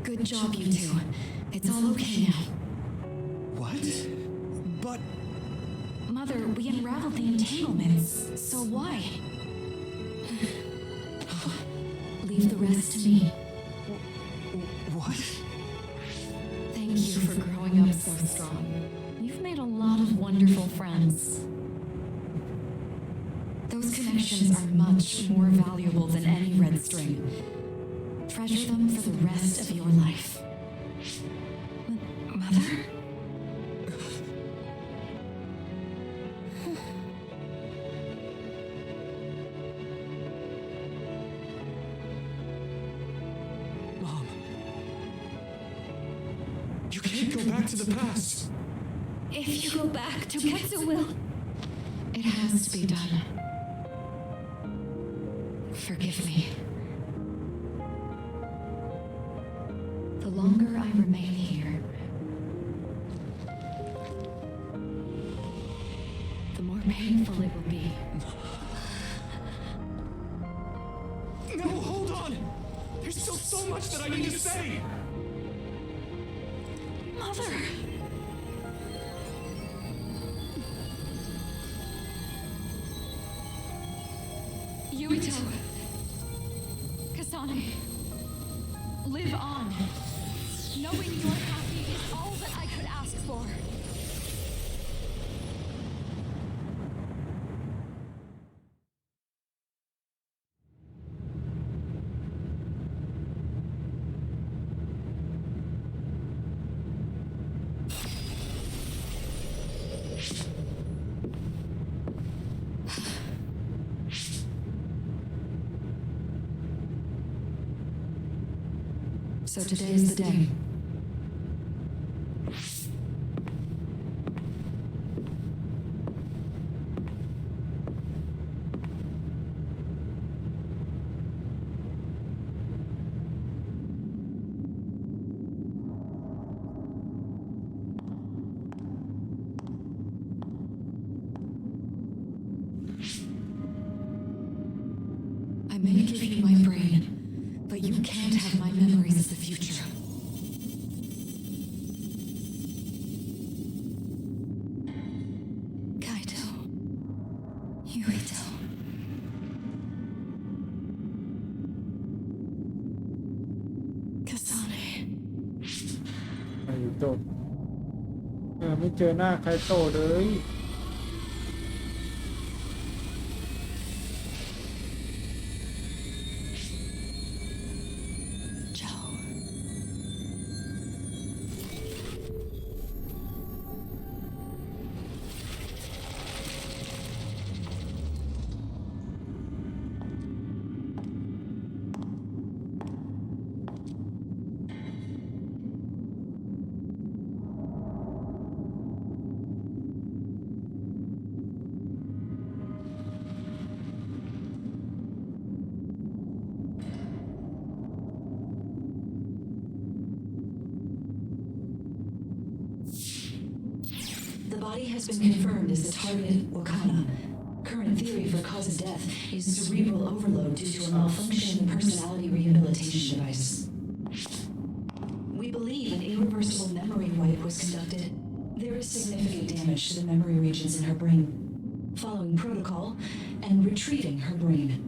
Good job, you two. It's all okay now. what? But Mother, we unraveled the entanglements, so why? Leave the rest to me. what? Thank you for growing up so strong. You've made a lot of wonderful friends. Those connections are much more valuable than any red string. Treasure them for the rest of your life. Mother? Mom. You can't go back to the past. If you go back, Togetsu will. It has to be done. Forgive me. The longer I remain here, the more painful it will be. No, hold on! There's still so much that I need to say! Mother! Yuito! Kasane! Live on! Knowing you're happy is all that I could ask for. So today is the day. I may give you my brain, but you can't have my memories of the future. Kaito. Yuito. Kasane. ไคโตะไม่เจอหน้าไคโตะเลย Joe. The body has been confirmed as the target Wakana. Current theory for cause of death is cerebral overload due to a malfunction in the personality rehabilitation device. We believe an irreversible memory wipe was conducted. There is significant damage to the memory regions in her brain. Following protocol and retrieving her brain.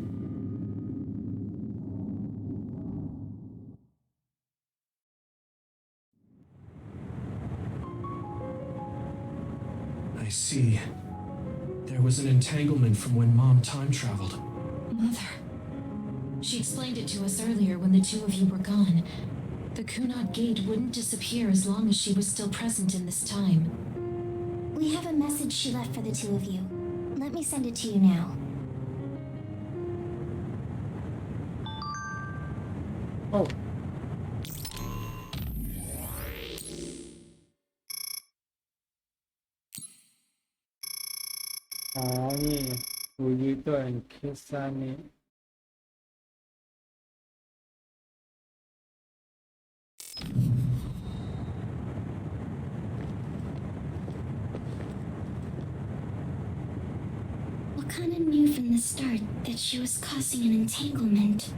I see. There was an entanglement from when Mom time traveled. Mother. She explained it to us earlier when the two of you were gone. The Kunad Gate wouldn't disappear as long as she was still present in this time. We have a message she left for the two of you. Let me send it to you now. Oh. Oh, yeah. Yuito and Kisane. Wakana knew from the start that she was causing an entanglement.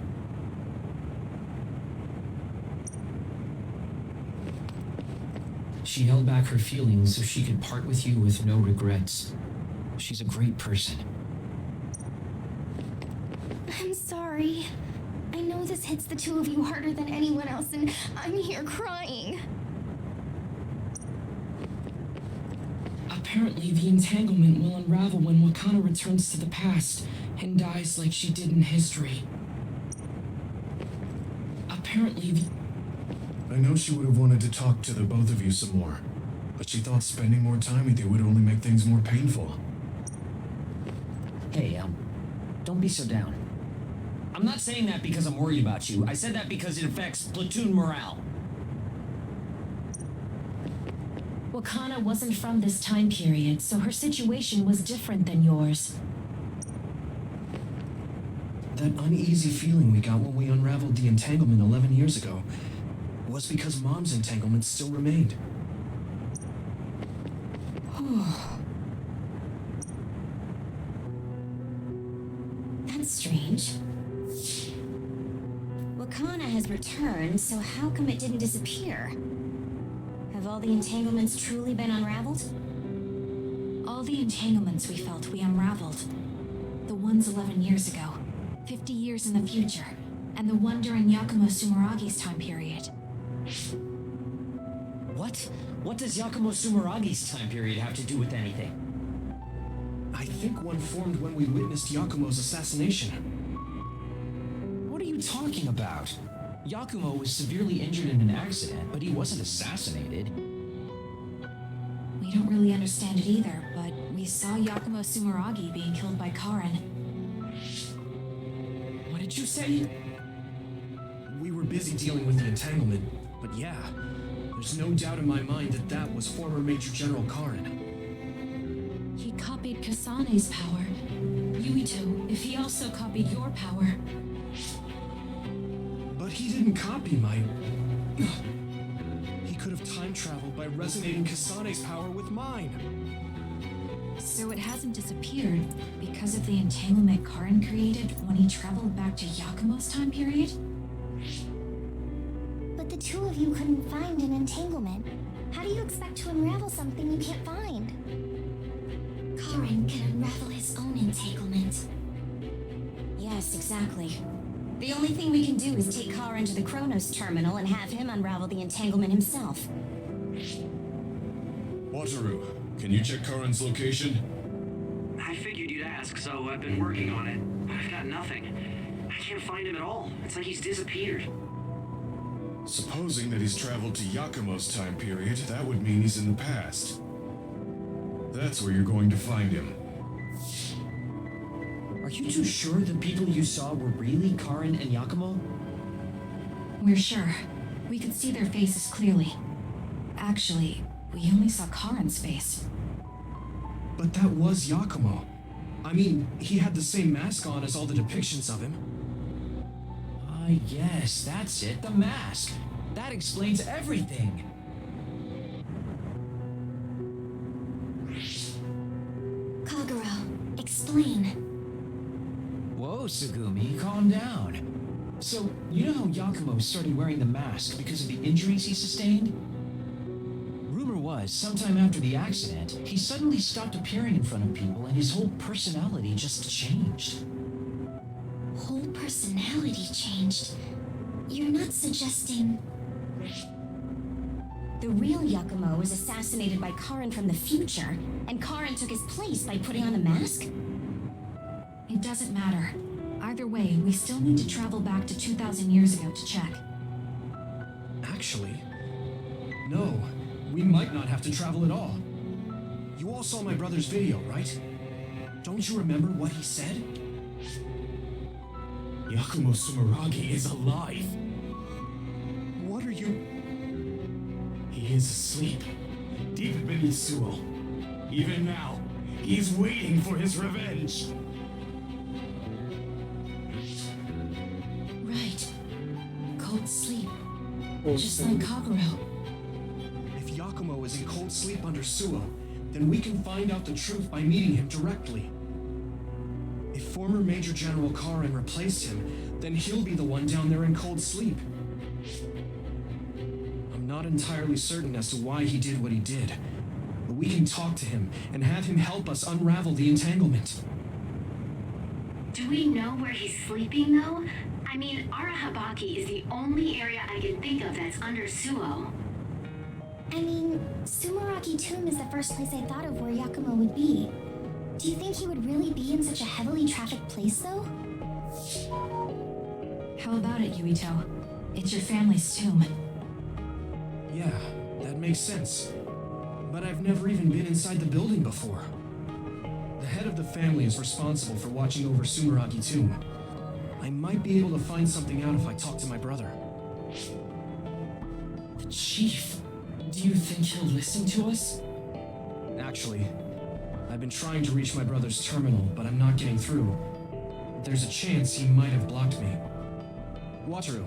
She held back her feelings so she could part with you with no regrets. She's a great person. I'm sorry. I know this hits the two of you harder than anyone else, and I'm here crying. Apparently, the entanglement will unravel when Wakana returns to the past and dies like she did in history. Apparently, I know she would have wanted to talk to the both of you some more, but she thought spending more time with you would only make things more painful. Hey, don't be so down. I'm not saying that because I'm worried about you. I said that because it affects platoon morale. Wakana wasn't from this time period, so her situation was different than yours. That uneasy feeling we got when we unraveled the entanglement 11 years ago was because Mom's entanglement still remained. That's strange. Wakana has returned, so how come it didn't disappear? Have all the entanglements truly been unraveled? All the entanglements we felt, we unraveled. The ones 11 years ago, 50 years in the future, and the one during Yakumo Sumeragi's time period. What? What does Yakumo Sumeragi's time period have to do with anything? I think one formed when we witnessed Yakumo's assassination. What are you talking about? Yakumo was severely injured in an accident, but he wasn't assassinated. We don't really understand it either, but we saw Yakumo Sumeragi being killed by Karin. What did you say? We were busy dealing with the entanglement, but yeah, there's no doubt in my mind that that was former Major General Karin. He copied Kasane's power. Yuito, if he also copied your power. But he didn't copy my... He could have time traveled by resonating Kasane's power with mine. So it hasn't disappeared because of the entanglement Karin created when he traveled back to Yakumo's time period? But the two of you couldn't find an entanglement. How do you expect to unravel something you can't find? Karin can unravel his own entanglement. Yes, exactly. The only thing we can do is take Karin to the Chronos terminal and have him unravel the entanglement himself. Wataru, can you check Karin's location? I figured you'd ask, so I've been working on it. But I've got nothing. I can't find him at all. It's like he's disappeared. Supposing that he's traveled to Yakumo's time period, that would mean he's in the past. That's where you're going to find him. Are you too sure the people you saw were really Karin and Yakumo? We're sure. We could see their faces clearly. Actually, we only saw Karin's face. But that was Yakumo. I mean, he had the same mask on as all the depictions of him. Yes, that's it, the mask. That explains everything. Kagero, explain. Whoa, Sugumi, calm down. So, you know how Yakumo started wearing the mask because of the injuries he sustained? Rumor was, sometime after the accident, he suddenly stopped appearing in front of people and his whole personality just changed. Whole personality changed. You're not suggesting... The real Yakumo was assassinated by Karin from the future, and Karin took his place by putting on the mask? It doesn't matter. Either way, we still need to travel back to 2,000 years ago to check. Actually, no. We might not have to travel at all. You all saw my brother's video, right? Don't you remember what he said? Yakumo Sumeragi is alive. What are you... He is asleep, deep beneath Suo. Even now, he's waiting for his revenge. Right. Cold sleep. Cold Just sleep. like Kagero. If Yakumo is in cold sleep under Suo, then we can find out the truth by meeting him directly. If former Major General Karin replaced him, then he'll be the one down there in cold sleep. I'm not entirely certain as to why he did what he did, but we can talk to him and have him help us unravel the entanglement. Do we know where he's sleeping, though? I mean, Arahabaki is the only area I can think of that's under Suo. I mean, Sumeragi Tomb is the first place I thought of where Yakumo would be. Do you think he would really be in such a heavily trafficked place, though? How about it, Yuito? It's your family's tomb. Yeah, that makes sense. But I've never even been inside the building before. The head of the family is responsible for watching over Sumeragi Tomb. I might be able to find something out if I talk to my brother. The chief. Do you think he'll listen to us? Actually, I've been trying to reach my brother's terminal, but I'm not getting through. There's a chance he might have blocked me. Wataru,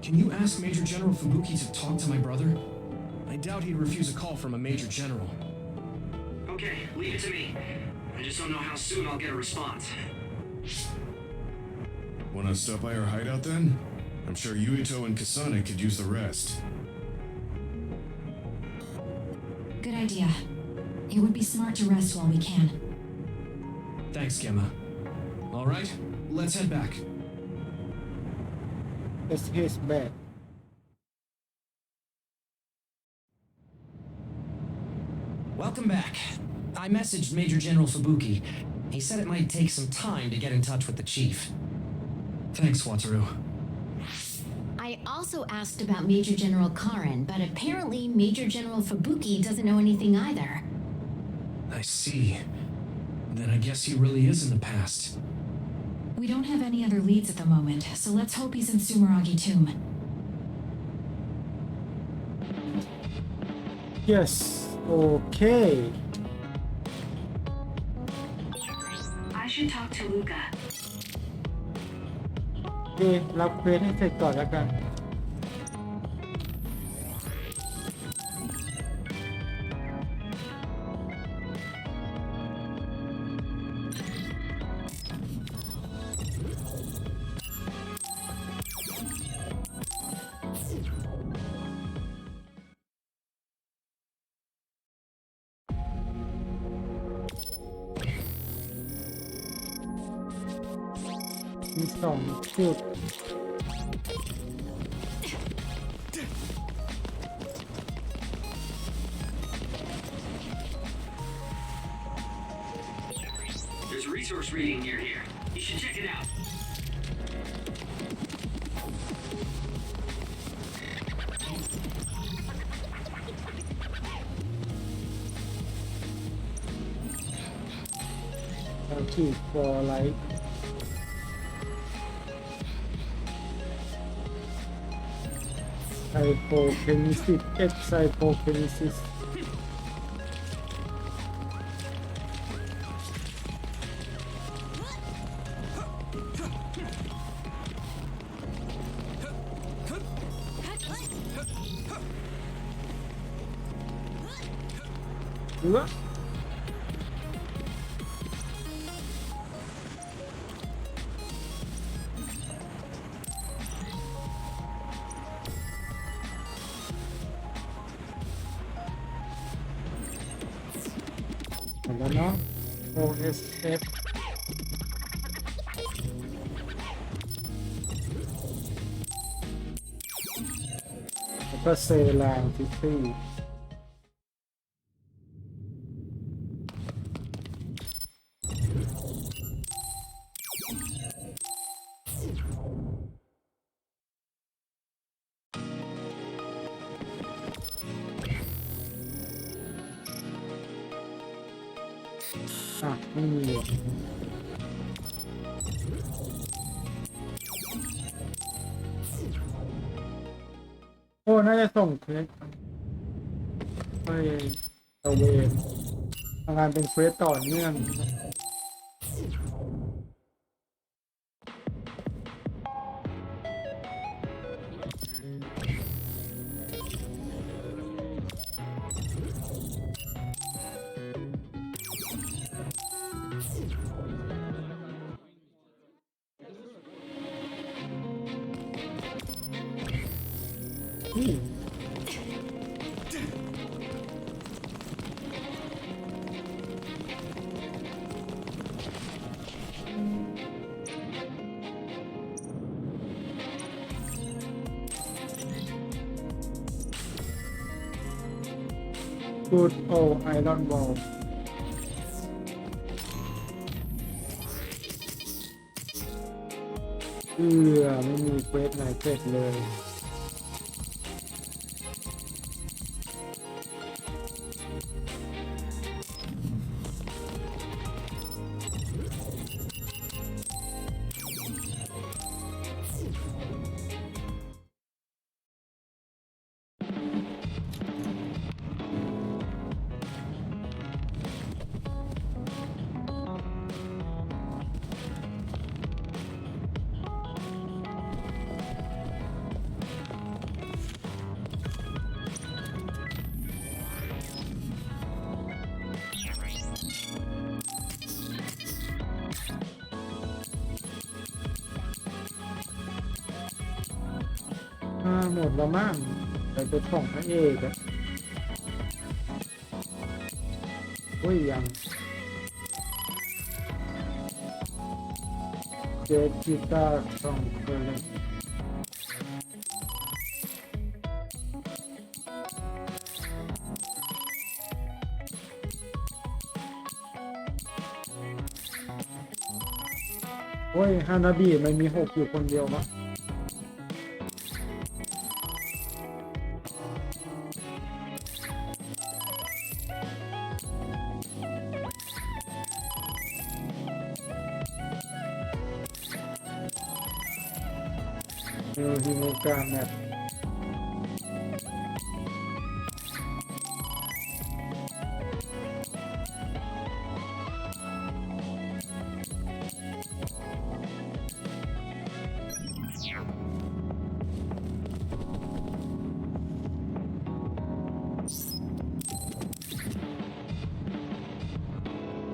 can you ask Major General Fubuki to talk to my brother? I doubt he'd refuse a call from a Major General. Okay, leave it to me. I just don't know how soon I'll get a response. Wanna stop by our hideout then? I'm sure Yuito and Kasane could use the rest. Good idea. It would be smart to rest while we can. Thanks, Gemma. All right, let's head back. Let's head back. Welcome back. I messaged Major General Fubuki. He said it might take some time to get in touch with the chief. Thanks, Wataru. I also asked about Major General Karen, but apparently Major General Fubuki doesn't know anything either. I see. Then I guess he really is in the past. We don't have any other leads at the moment, so let's hope he's in Sumeragi Tomb. yes okay I should talk to Luca. โอเครับเควสให้เสร็จก่อนแล้วกัน มี2 จุด There's a resource reading near here. You should check it out. Active for light Psychokinesis X Psychokinesis เอื้อหมดแล้วเนาะ OSF แล้วก็เซรางซิตี้ไม่มีโอ้น่าจะส่งเควสไปตะเวนทำงานเป็นเควสต่อเนื่องกูดโอไอรอนบอลไม่มีเควสไหนเสร็จเลยหมดแล้วมั้งแต่ตัวของพระเอกอะโอ้ยยังเจจิตาสองคนเลย โอ้ยฮานาบิมันมี6อยู่คนเดียวมะฮิโมกาแมป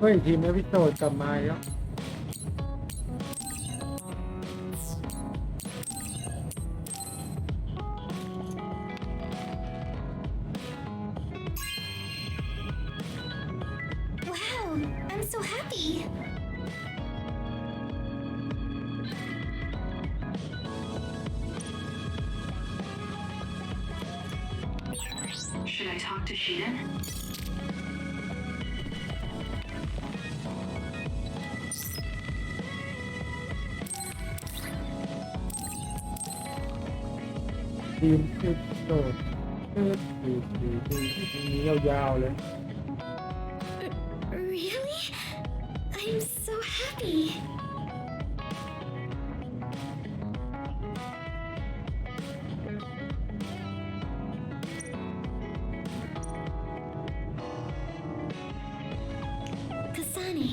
เฮ้ยทีมเอพิโซดกลับมาแล้ว Wow, I'm so happy. Should I talk to Sheehan?ทีมเอพิโซดนี้ยาวๆเลย Really? I'm so happy. Kasane,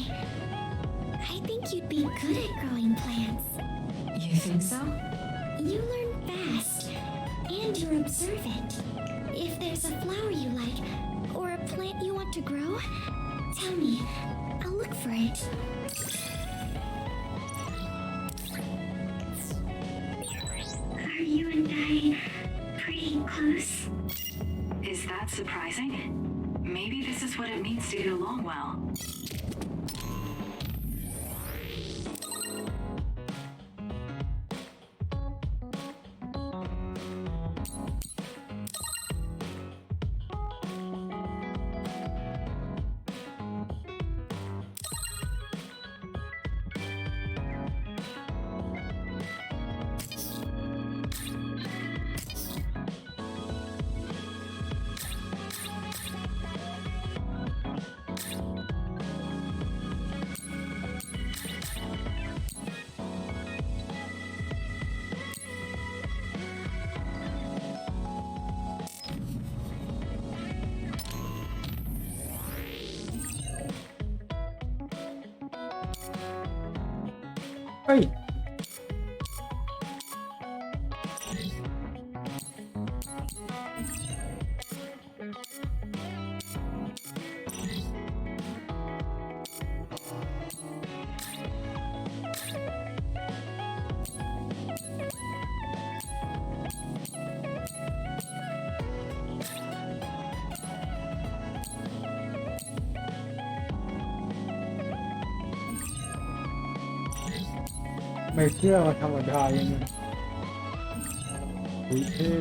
I think you'd be good at growing plants. You think so? You learn fast, and you're observant. If there's a flower you like, or a plant you want to grow, tell me. I'll look for it. Are you and I pretty close? Is that surprising? Maybe this is what it means to get along well.เฮ้ย ไม่เชื่อว่าธรรมดายังไงอุ้ยเท่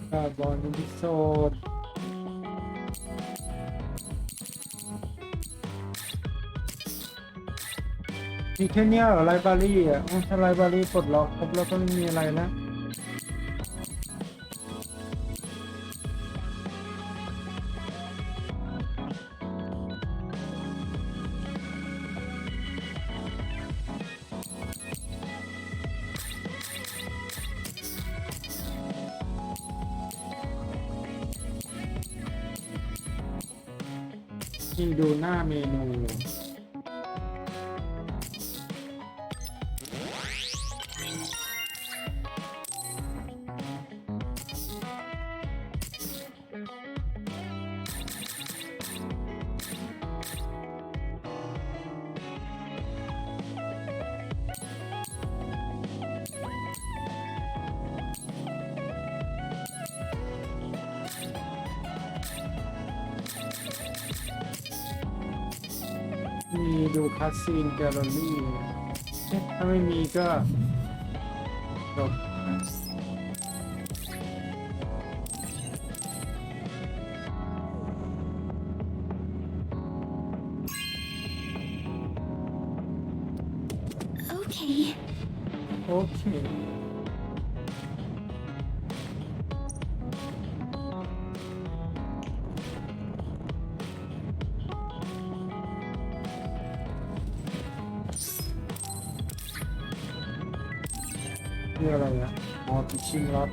คาร์บอนอิพิโซดมีแค่เนี้ยเหรอไลบรารีอ่ะถ้าไลบรารีปลดล็อกครบแล้วก็ไม่มีอะไรแล้วที่ดูหน้าเมนู ดูคัสซีนแกลเลอรี่ถ้าไม่มีก็จบ Okay. โอเคนี่อะไรอ่ะอ๋อฟิชชิ่งล็อต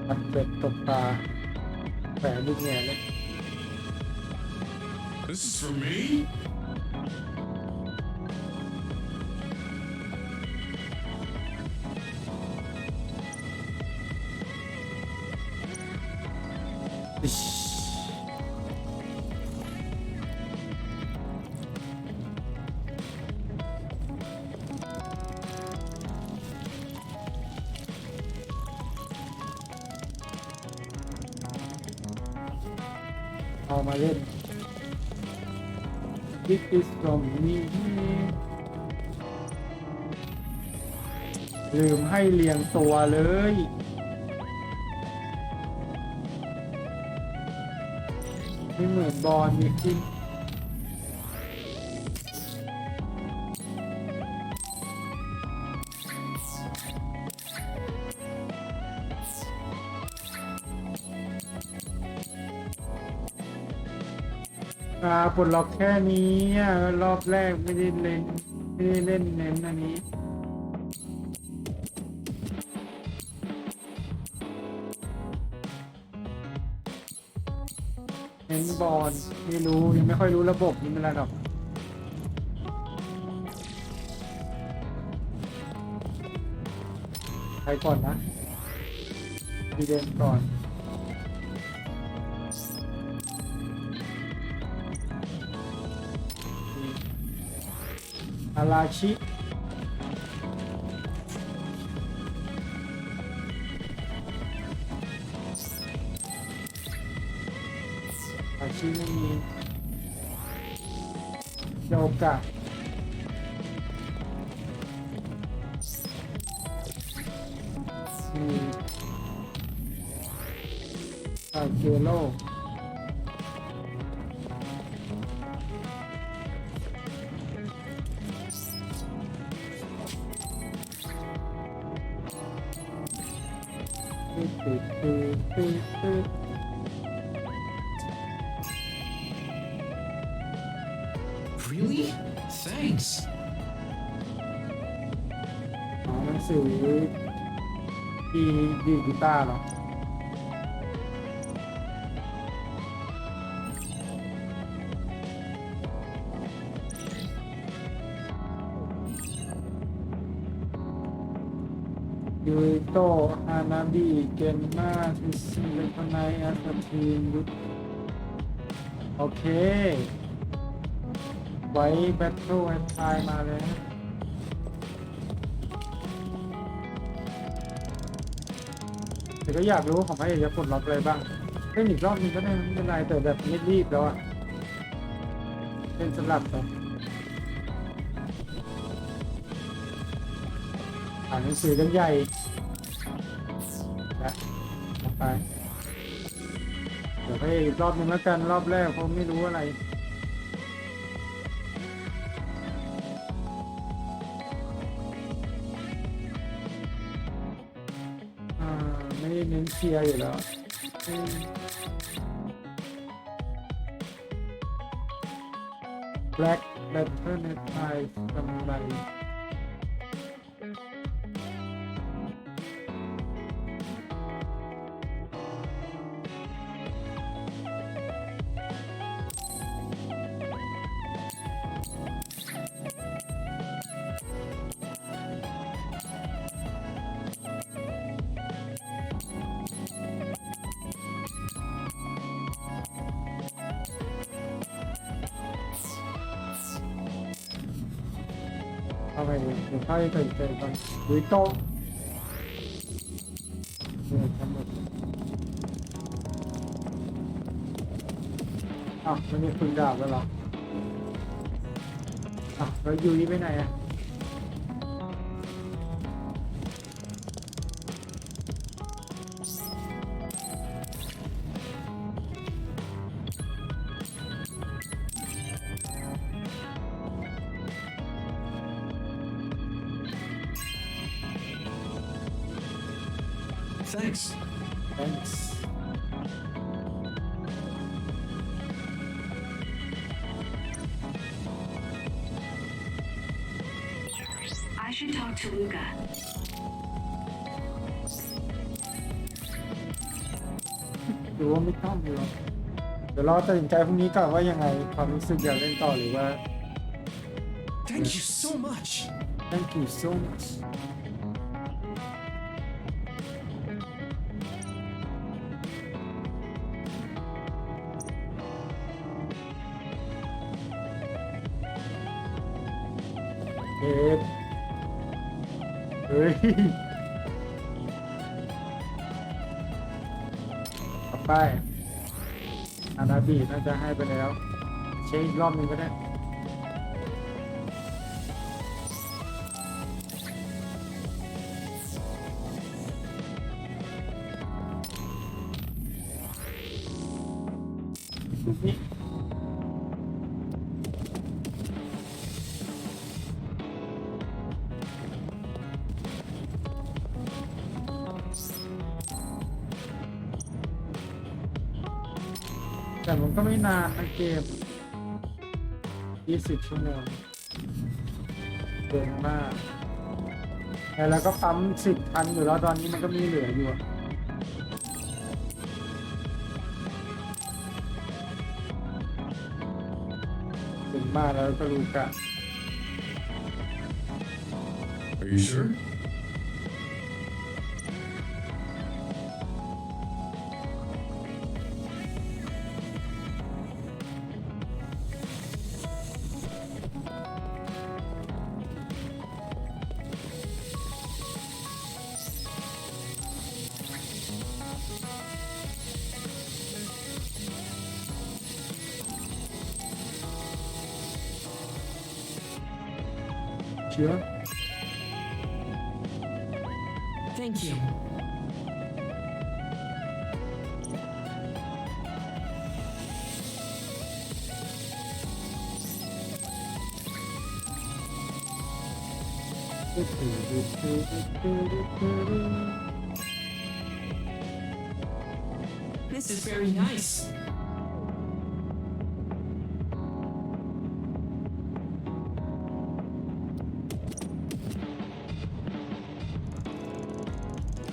ตัดเบ็ดตกปลาแฝงลูกแง่เลย This is for me? อิชเอามาเล่น This is from me ลืมให้เรียงตัวเลยไม่เหมือนบอลมีขึ้นปลดล็อกแค่นี้รอบแรกไม่ได้เล่นเน้นอันนี้เน้นบอลไม่รู้ยังไม่ค่อยรู้ระบบนี่เป็นไรหรอกใครก่อนนะดีเดนก่อนอาราชิอาชิไม่มีโยกะมีเกโลReally? Thanks. หนังสือที่ดีกีตาร์เหรอยูโตฮานาบิเกนมาทิซิเลคไนอัสทีนยุทโอเคไว้แบทเทิลแอนทายมาเลยนะแต่ก็อยากรู้ของพระเอกจะปลดล็อกอะไรบ้างเล่นอีกรอบนึงก็ได้ไม่เป็นไรแต่แบบไม่รีบแล้วอ่ะเป็นสลับไปอ่านหนังสือกันใหญ่และต่อไปเดี๋ยวพระเอกอีกรอบนึงแล้วกันรอบแรกเพราะไม่รู้อะไรไม่ได้เน้นเชียร์อยู่แล้วแบล็กแบทเทิลเนทไทยกำไรเอาไปเดี๋ยวค่อยใส่ใจก่อนดูโต๊ะเนี่ยทั้งหมดมันมีคุณดาบแล้วเหรอ แล้วยูนี่ไปไหนอ่ะ Thanks. Thanks. I should talk to Luca. ดูว่าไม่ต้องเลยเดี๋ยวรอตัดสินใจพรุ่งนี้ก่อนว่ายังไงความรู้สึกอยากเล่นต่อหรือว่า Thank you so much. Thank you so much เฮ้ยเฮ้ยต่อไปอานาบีน่าจะให้ไปแล้วเช็คอีกรอบหนึงก็ได้นี่ แต่มันก็ไม่นานนะเกม20 ชั่วโมงเกินมากแต่แล้วก็ปั๊ม10 ทันอยู่แล้วตอนนี้มันก็มีเหลืออยู่อะถึงมากแล้วก็รู้กัน Are you sure? Sure. Thank you. This is very nice.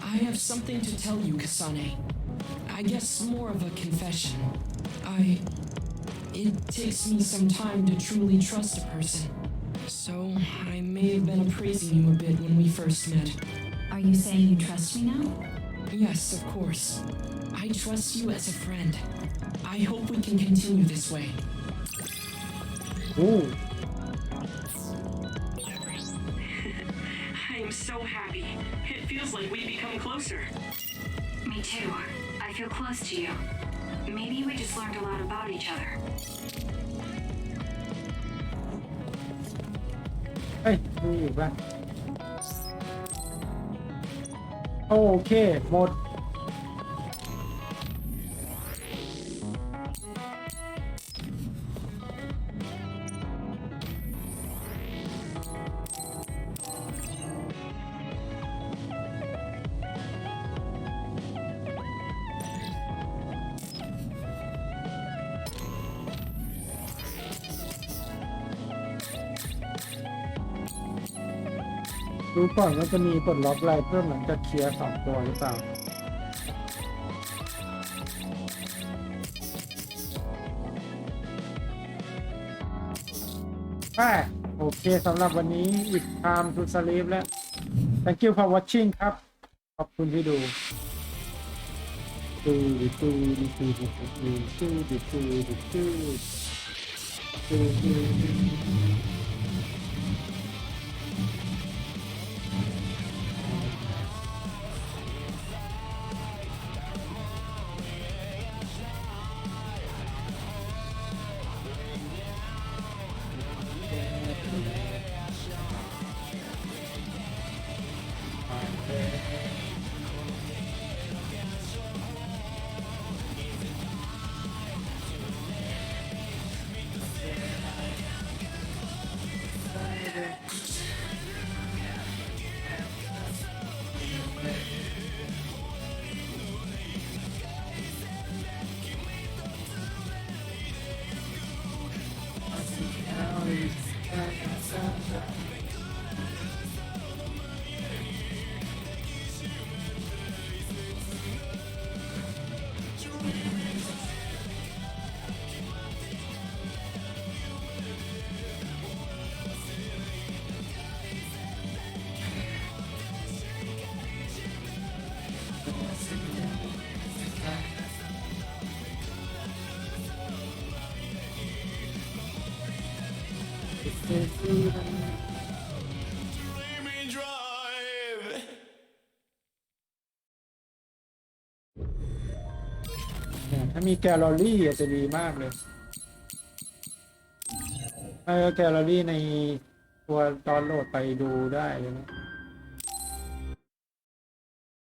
I have something to tell you, Kasane. I guess more of a confession. It takes me some time to truly trust a person. So, I may have been appraising you a bit when we first met. Are you saying you trust me now? Yes, of course. I trust you as a friend. I hope we can continue this way. Ooh. I am so happy. It feels like we've become closer. Me too. I feel close to you. Maybe we just learned a lot about each other. เฮ้ยมีอีกป่ะโอเคหมดรู้ก่อนว่าจะมีปลดล็อกอะไรเพิ่มหลังจากเคลียร์2 ตัวหรือเปล่าโอเคสำหรับวันนี้ It's time to sleep แล้ว Thank you for watching ครับ ขอบคุณที่ดู ถ้ามีแกลเลอรี่จะดีมากเลยแกลเลอรี่ในตัวตอนโหลดไปดูได้เลยนะ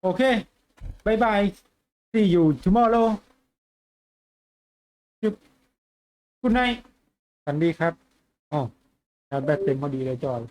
โอเคบายบาย see you tomorrow จุ๊บคุณนายฝันดีครับอ๋อชาร์จแบตเต็มพอดีเลยจอย